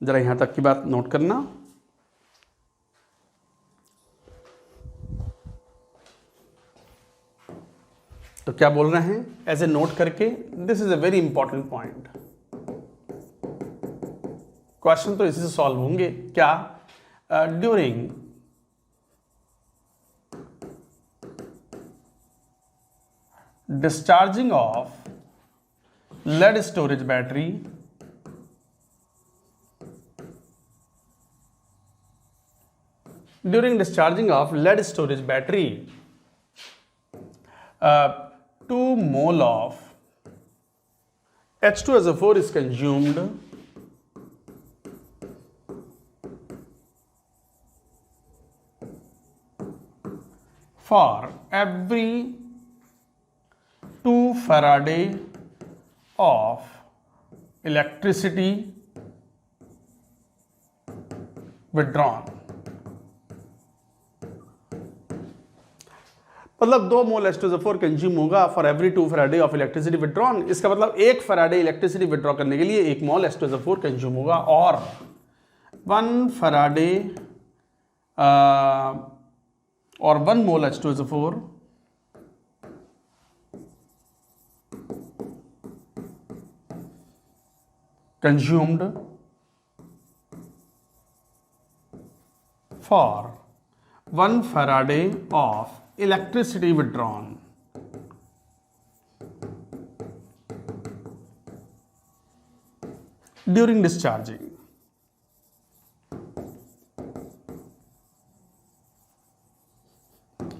[SPEAKER 1] जरा यहां तक की बात नोट करना। तो क्या बोल रहे हैं ऐसे नोट करके, this is a very important point. Question तो इसी से सॉल्व होंगे। क्या, during discharging of lead storage battery during discharging of lead storage battery 2 mole of H2SO4 is consumed for every 2 Faraday of electricity withdrawn। मतलब 2 मोल H2SO4 consume होगा for every 2 Faraday of electricity withdrawn. इसका मतलब 1 faraday electricity withdraw करने के लिए 1 मोल H2SO4 consume होगा, और 1 Faraday और 1 मोल H2SO4 consumed for 1 Faraday of electricity withdrawn। During discharging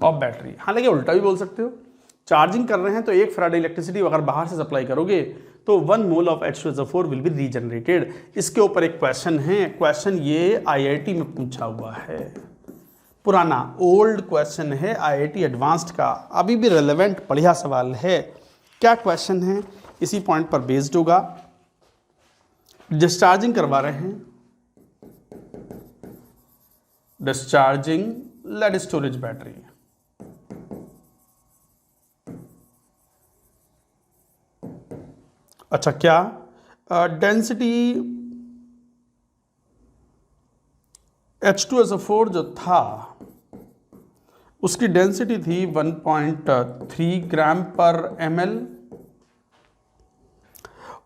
[SPEAKER 1] of battery. हालांकि उल्टा भी बोल सकते हो, चार्जिंग कर रहे हैं तो 1 फैराडे इलेक्ट्रिसिटी अगर बाहर से सप्लाई करोगे तो 1 mole of H2SO4 will B regenerated. इसके ऊपर एक क्वेश्चन है, क्वेश्चन ये IIT में पूछा हुआ है, पुराना ओल्ड क्वेश्चन है IIT एडवांस्ड का, अभी भी रेलेवेंट बढ़िया सवाल है। क्या क्वेश्चन है, इसी पॉइंट पर बेस्ड होगा। डिस्चार्जिंग करवा रहे हैं, डिस्चार्जिंग लेड स्टोरेज बैटरी, अच्छा क्या डेंसिटी H2SO4 जो था उसकी डेंसिटी थी 1.3 ग्राम पर ml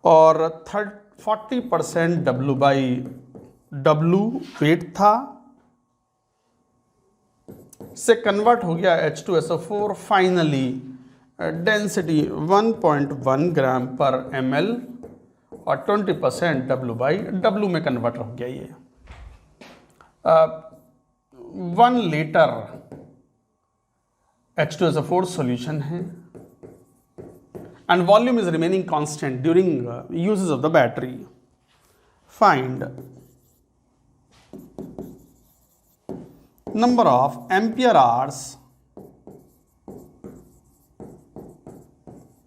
[SPEAKER 1] और 40% W/W वेट था, से कन्वर्ट हो गया H2SO4 फाइनली डेंसिटी 1.1 ग्राम पर ml और 20% W/W में कन्वर्टर हो गया ये। 1 लीटर H2SO4 solution है and volume is remaining constant during uses of the battery. Find number of ampere hours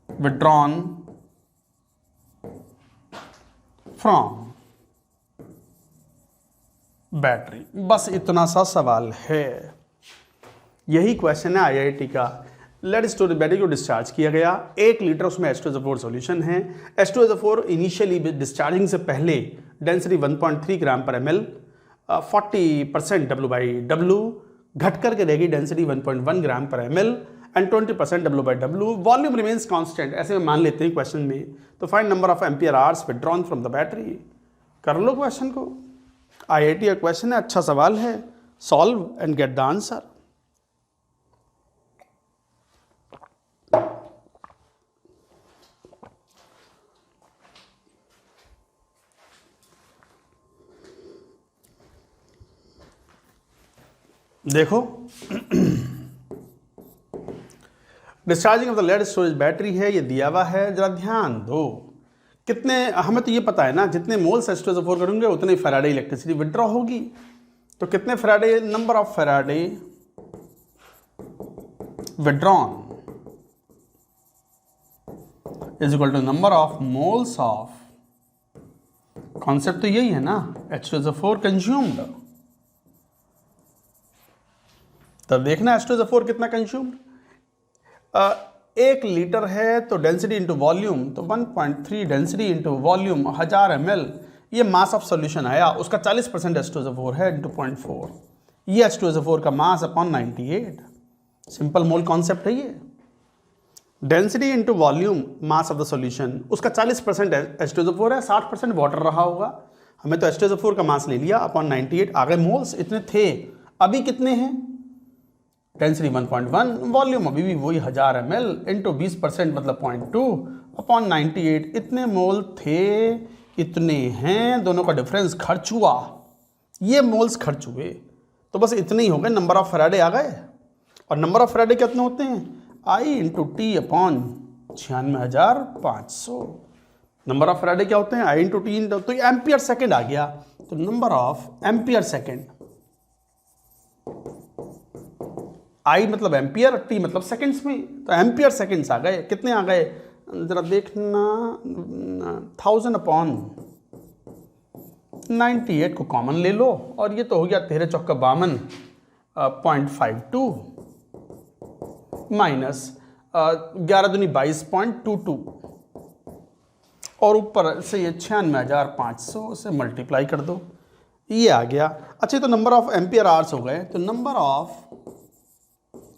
[SPEAKER 1] withdrawn from battery. बस इतना सा सवाल है, यही क्वेश्चन है आईआईटी का। लेड स्टोरेज बैटरी को डिस्चार्ज किया गया, 1 लीटर उसमें H2SO4 सॉल्यूशन है। H2SO4 इनिशियली डिस्चार्जिंग से पहले डेंसिटी 1.3 ग्राम पर ml, 40% W/W, घट करके रहेगी डेंसिटी 1.1 ग्राम पर ml and 20% W/W। Volume remains constant, ऐसे में मान लेते हैं क्वेश्चन में। तो find number of ampere hours withdrawn from the battery. कर लो क्वेश्चन को, आईआईटी का क्वेश्चन है, अच्छा सवाल है। Solve and get the answer. देखो discharging of the lead storage battery है, ये दिया हुआ है, जरा ध्यान दो। कितने, हमें तो ये पता है ना, जितने मोल्स H2SO4 करूंगे उतनी फैराडे इलेक्ट्रिसिटी विड्रॉ होगी। तो कितने faraday, number of faraday withdrawn is equal to number of moles of, concept तो यही है ना, H2SO4 कंज्यूम्ड। तब देखना H2SO4 कितना कंज्यूम्ड। 1 लीटर है तो डेंसिटी इंटू वॉल्यूम, तो 1.3 डेंसिटी इंटू वॉल्यूम 1000 ml, ये मास ऑफ सॉल्यूशन आया। उसका 40% H2SO4 है इंटू 0.4, ये H2SO4 का mass upon 98। Simple mole concept है ये। Density into volume mass of the solution, उसका 40% H2SO4 है, 60% वाटर रहा होगा। हमें तो H2SO4 का मास ले लिया अपॉन 98, आ गए मोल्स, इतने थे। अभी कितने हैं, डेंसिटी 1.1, वॉल्यूम अभी भी वही 1000 ml इंटू 20% मतलब 0.2 अपॉन 98, इतने मोल थे, इतने हैं, दोनों का डिफरेंस खर्च हुआ, ये मोल्स खर्च हुए, तो बस इतने ही हो गए। नंबर ऑफ फैराडे आ गए, और नंबर ऑफ फैराडे कितने होते हैं, I into T upon 96,500। Number of Faraday क्या होते हैं, I इंटू टी, तो ये एम्पियर सेकेंड आ गया। तो number of ampere second, I मतलब एम्पियर, T मतलब सेकंड्स में, तो एम्पियर सेकंड्स आ गए। कितने आ गए जरा देखना, 1000 अपॉन 98 को कॉमन ले लो, और ये तो हो गया 13 चौका 52 0.52 माइनस 11 दूनी 22.22, और ऊपर से ये 96,500 से मल्टीप्लाई कर दो, ये आ गया। अच्छा, तो नंबर ऑफ एम्पियर आवर्स हो गए, तो नंबर ऑफ,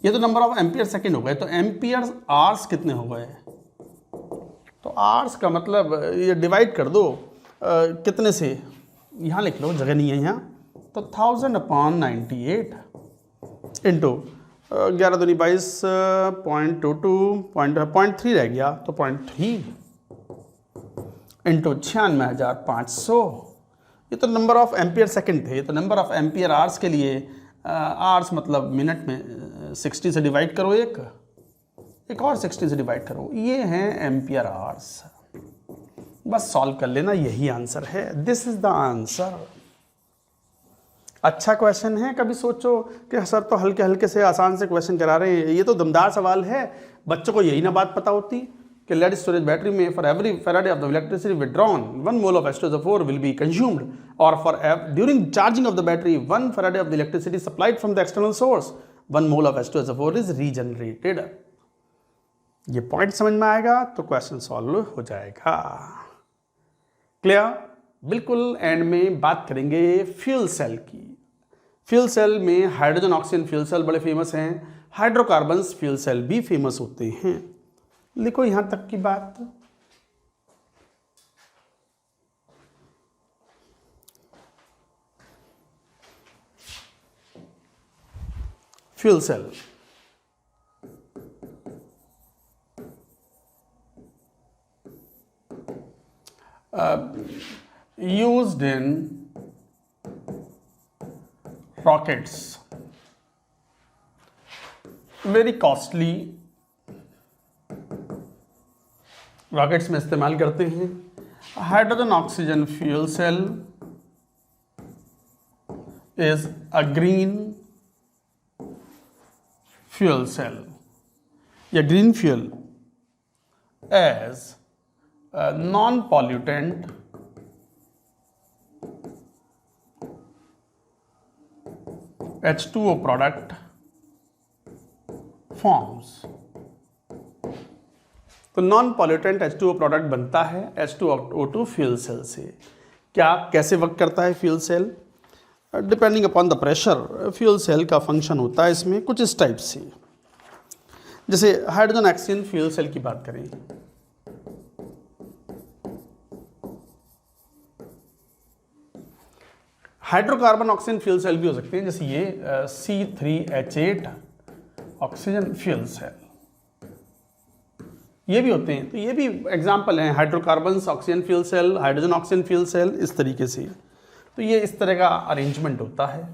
[SPEAKER 1] ये तो नंबर ऑफ एम्पियर सेकेंड हो गए, तो एम्पियर आवर्स कितने हो गए, तो आवर्स का मतलब ये डिवाइड कर दो कितने से, यहाँ लिख लो, जगह नहीं है यहाँ, तो 1000 अपॉन 98 इंटू 11 दूनी 22.22 0.3 रह गया, तो 0.3 इंटू 96,500, ये तो नंबर ऑफ एम्पियर सेकेंड थे। तो नंबर ऑफ एम्पियर आवर्स के लिए आवर्स मतलब मिनट में 60 से डिवाइड करो, एक और 60 से डिवाइड करो, ये हैं एम्पियर आवर्स। बस सॉल्व कर लेना, यही आंसर है। This is the answer. अच्छा क्वेश्चन है। कभी सोचो कि सर तो हल्के हल्के से आसान से क्वेश्चन करा रहे हैं, ये तो दमदार सवाल है। बच्चों को यही ना बात पता होती कि लेड स्टोरेज बैटरी में for every faraday of the electricity withdrawn 1 mole of H2SO4 will be consumed, और for during charging of the battery 1 faraday of the electricity supplied from the external source 1 mole of H2SO4 is regenerated. ये point समझ में आएगा तो question solve हो जाएगा। Clear? बिल्कुल and में बात करेंगे फ्यूल सेल की। फ्यूल सेल में हाइड्रोजन ऑक्सीजन फ्यूल सेल बड़े फेमस हैं, हाइड्रोकार्बन्स फ्यूल सेल भी फेमस होते हैं। लिखो यहां तक की बात। Fuel cell, used in rockets, very costly, rockets में इस्तेमाल करते हैं। Hydrogen oxygen fuel cell is a green fuel cell या green fuel as non pollutant H2O product forms. तो नॉन पॉल्यूटेंट H2O प्रोडक्ट बनता है H2O2 फ्यूल सेल से। क्या कैसे वर्क करता है fuel cell? Depending upon the pressure fuel cell का फंक्शन होता है इसमें कुछ इस टाइप से। जैसे हाइड्रोजन ऑक्सीजन फ्यूल सेल की बात करें, हाइड्रोकार्बन ऑक्सीजन फ्यूल सेल भी हो सकते हैं, जैसे ये C3H8 ऑक्सीजन फ्यूल सेल, ये भी होते हैं। तो ये भी एग्जाम्पल हैं hydrocarbon oxygen fuel cell, hydrogen oxygen fuel cell, इस तरीके से। तो ये इस तरह का अरेंजमेंट होता है।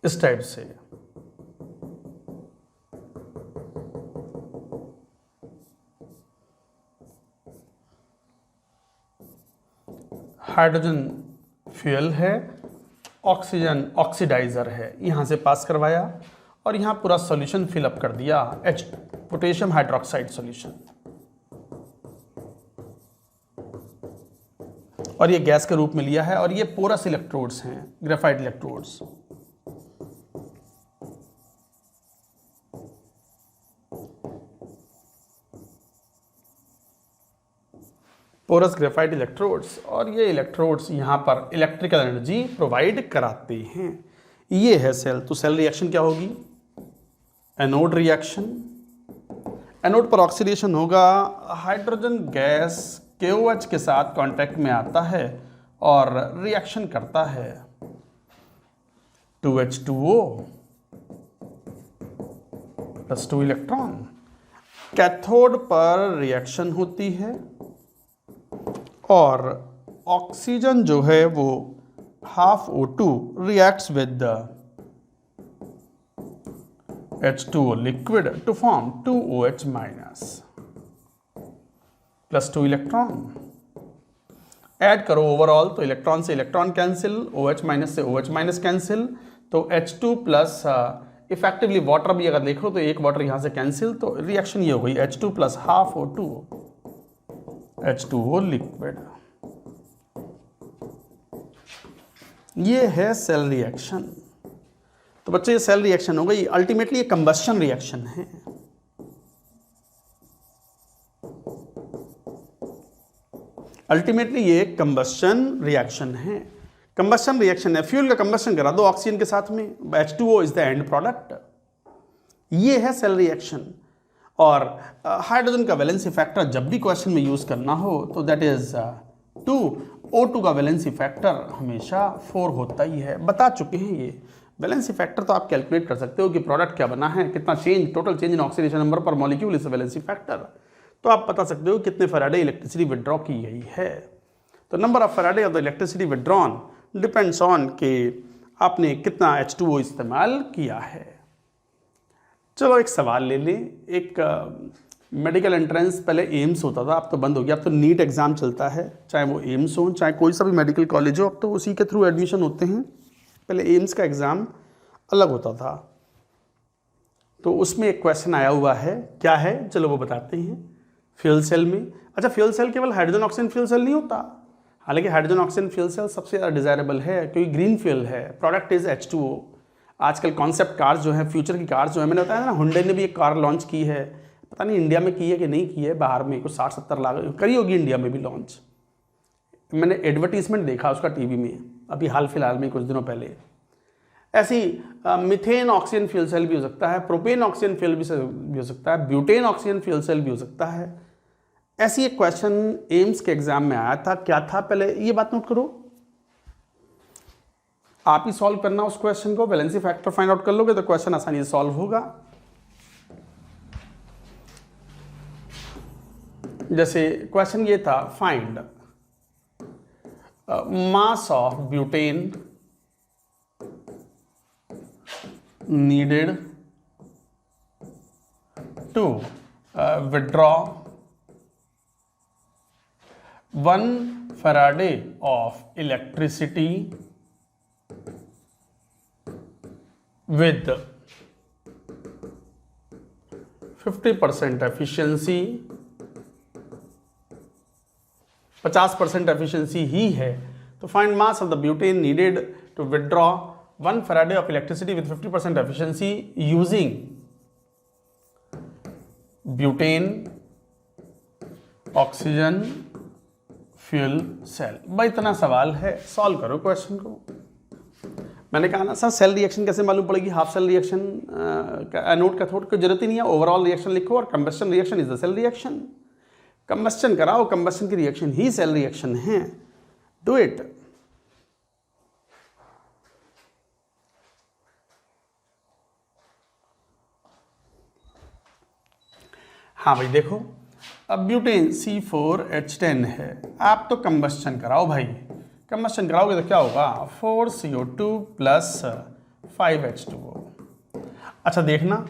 [SPEAKER 1] इस टाइप से हाइड्रोजन फ्यूल है, ऑक्सीजन ऑक्सीडाइजर है, यहां से पास करवाया और यहां पूरा सॉल्यूशन फिलअप कर दिया, पोटेशियम हाइड्रोक्साइड सॉल्यूशन, और ये गैस के रूप में लिया है। और ये पोरस इलेक्ट्रोड्स हैं, graphite electrodes. Porous graphite electrodes, और ये इलेक्ट्रोड्स यहाँ पर इलेक्ट्रिकल एनर्जी प्रोवाइड कराते हैं। ये है सेल। तो सेल रिएक्शन क्या होगी? Anode reaction. एनोड पर ऑक्सीडेशन होगा, हाइड्रोजन गैस KOH के साथ कांटेक्ट में आता है और रिएक्शन करता है 2H2O प्लस 2 इलेक्ट्रॉन। कैथोड पर रिएक्शन होती है और ऑक्सीजन जो है वो half O2 reacts with the H2O liquid to form 2OH minus plus 2 electron. Add करो ओवरऑल तो इलेक्ट्रॉन से इलेक्ट्रॉन कैंसिल, OH माइनस से OH माइनस कैंसिल, तो H2 प्लस इफेक्टिवली वाटर भी अगर देखो तो एक वाटर यहां से कैंसिल, तो रिएक्शन ये हो गई H2 plus half O2 H2O liquid. ये है सेल रिएक्शन। तो बच्चे ये सेल रिएक्शन हो गई। अल्टीमेटली ये कंबस्शन रिएक्शन है। अल्टीमेटली ये कंबस्शन रिएक्शन है। कंबस्शन रिएक्शन है, फ्यूल का कंबस्शन करा दो ऑक्सीजन के साथ में, H2O is the end product. ये है सेल रिएक्शन। और हाइड्रोजन का वैलेंसी फैक्टर जब भी क्वेश्चन में यूज करना हो तो दैट इज 2। O2 का वैलेंसी फैक्टर हमेशा 4 होता ही है। बता चुके हैं ये वैलेंसी फैक्टर, तो आप कैलकुलेट कर सकते हो कि प्रोडक्ट क्या बना है, कितना change, total change in oxidation number पर मॉलिक्यूल इज वैलेंसी फैक्टर। तो आप बता सकते हो कितने फैराडे इलेक्ट्रिसिटी विड्रॉ की गई है। तो number of Faraday of the electricity withdrawn depends on कि आपने कितना H2O इस्तेमाल किया है। चलो एक सवाल ले लें। एक मेडिकल एंट्रेंस पहले एम्स होता था, अब तो बंद हो गया। अब तो नीट एग्ज़ाम चलता है, चाहे वो एम्स हो चाहे कोई सा भी मेडिकल कॉलेज हो, अब तो उसी के थ्रू एडमिशन होते हैं। पहले एम्स का एग्ज़ाम अलग होता था। तो उसमें एक क्वेश्चन आया हुआ है, क्या है चलो वो बताते हैं। फ्यूल सेल में, अच्छा फ्यूल सेल केवल हाइड्रोजन ऑक्सीजन फ्यूल सेल नहीं होता, हालांकि हाइड्रोजन ऑक्सीजन फ्यूल सेल सबसे ज़्यादा डिज़ायरेबल है क्योंकि ग्रीन फ्यूल है, प्रोडक्ट इज H2O। आजकल कॉन्सेप्ट कार्स जो हैं, फ्यूचर की कार्स जो है, मैंने बताया ना हुंडई ने भी एक कार लॉन्च की है, पता नहीं इंडिया में की है कि नहीं की है, बाहर में कुछ 60-70 लाख करी होगी इंडिया में भी लॉन्च। मैंने एडवर्टीजमेंट देखा उसका टीवी में अभी हाल फिलहाल में कुछ दिनों पहले। ऐसी मिथेन ऑक्सीजन फ्यूल सेल भी हो सकता है, प्रोपेन ऑक्सीजन फ्यूल भी हो सकता है, ब्यूटेन ऑक्सीजन फ्यूल सेल भी हो सकता है। ऐसी एक क्वेश्चन एम्स के एग्जाम में आया था, क्या था पहले ये बात नोट करो, आप ही सॉल्व करना उस क्वेश्चन को, वैलेंसी फैक्टर फाइंड आउट कर लोगे तो क्वेश्चन आसानी से सॉल्व होगा। जैसे क्वेश्चन ये था, find mass of butane needed to withdraw 1 Faraday of electricity with 50% efficiency, 50% efficiency ही है, तो find mass of the butane needed to withdraw 1 Faraday of electricity with 50% efficiency using butane oxygen fuel cell। भाई इतना सवाल है, solve करो question को। मैंने कहा ना सर सेल रिएक्शन कैसे मालूम पड़ेगी, half cell reaction anode cathode की जरूरत ही नहीं है, ओवरऑल रिएक्शन लिखो और combustion reaction is the cell reaction. Combustion कराओ, कंबस्टन की रिएक्शन ही सेल रिएक्शन है, डू इट। हाँ भाई देखो, अब ब्यूटेन C4H10 है, आप तो कंबस्टन कराओ भाई, कंबस्टन कराओगे तो क्या होगा 4CO2 प्लस 5H2O। अच्छा देखना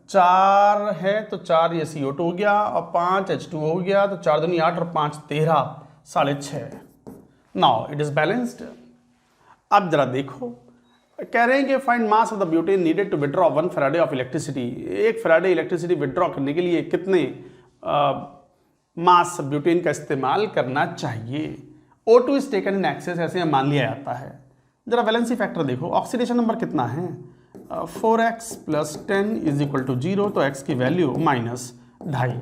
[SPEAKER 1] 4 है तो 4 ये CO2 हो गया और 5H2O हो गया, तो 4 दूनी 8 और 5 13, 6.5। Now it is balanced. अब जरा देखो, कह रहे हैं कि find mass of the butane needed to withdraw 1 faraday of electricity. 1 faraday electricity withdraw करने के लिए कितने मास ब्यूटेन का इस्तेमाल करना चाहिए। O2 is taken in excess, ऐसे मान लिया जाता है। जरा वैलेंसी फैक्टर देखो, ऑक्सीडेशन नंबर कितना है 4x + 10 = 0, तो x की वैल्यू -2.5,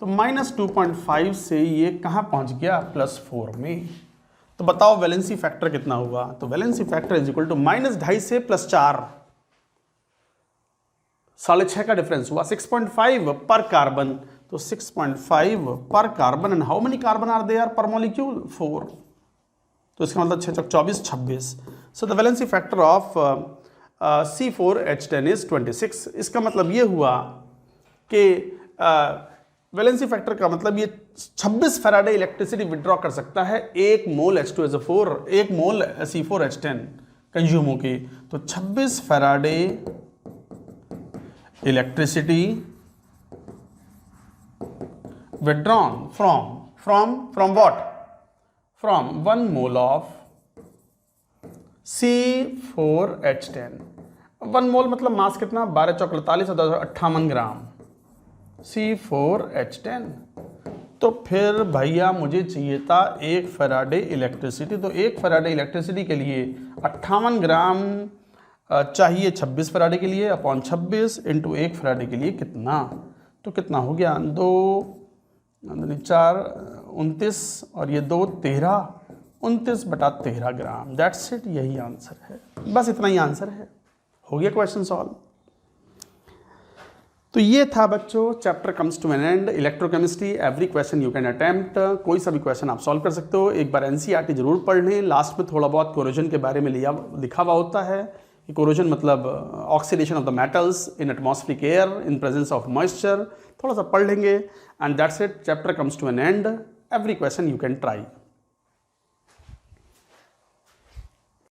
[SPEAKER 1] तो -2.5 से ये कहाँ पहुँच गया +4 में। तो बताओ वैलेंसी फैक्टर कितना हुआ, तो valency factor is equal to -2.5 से +4, 6.5 का डिफरेंस हुआ 6.5 पर कार्बन, तो 6.5 per carbon and how many carbon are there per molecule 4, तो इसका मतलब 6 × 24 26। So the valency factor of C4H10 is 26। इसका मतलब ये हुआ कि वैलेंसी फैक्टर का मतलब ये 26 फैराडे इलेक्ट्रिसिटी विड्रॉ कर सकता है 1 मोल H2SO4, 1 मोल C4H10 कंज्यूम होके, तो 26 Faraday electricity withdrawn from what, from 1 mole of C4H10। 1 मोल मतलब मास कितना 12 × 4 = 58 ग्राम C4H10। तो फिर भैया मुझे चाहिए था 1 फैराडे इलेक्ट्रिसिटी, तो 1 फैराडे इलेक्ट्रिसिटी के लिए 58 ग्राम चाहिए 26 फैराडे के लिए, अपॉन 26 × 1 फैराडे के लिए कितना, तो कितना हो गया 2 4 29 और ये 2 13, 29/13 ग्राम। दैट्स इट, यही आंसर है, बस इतना ही आंसर है, हो गया क्वेश्चन सॉल्व। तो ये था बच्चों, chapter comes to an end, electrochemistry. Every question you can attempt, कोई सा भी क्वेश्चन आप सॉल्व कर सकते हो। एक बार एनसीईआरटी जरूर पढ़ लें, लास्ट में थोड़ा बहुत कोरोजन के बारे में लिखा हुआ होता है। कोरोजन मतलब oxidation of the metals in atmospheric air in presence of moisture, थोड़ा सा पढ़ लेंगे and that's it, chapter comes to an end. Every question you can try.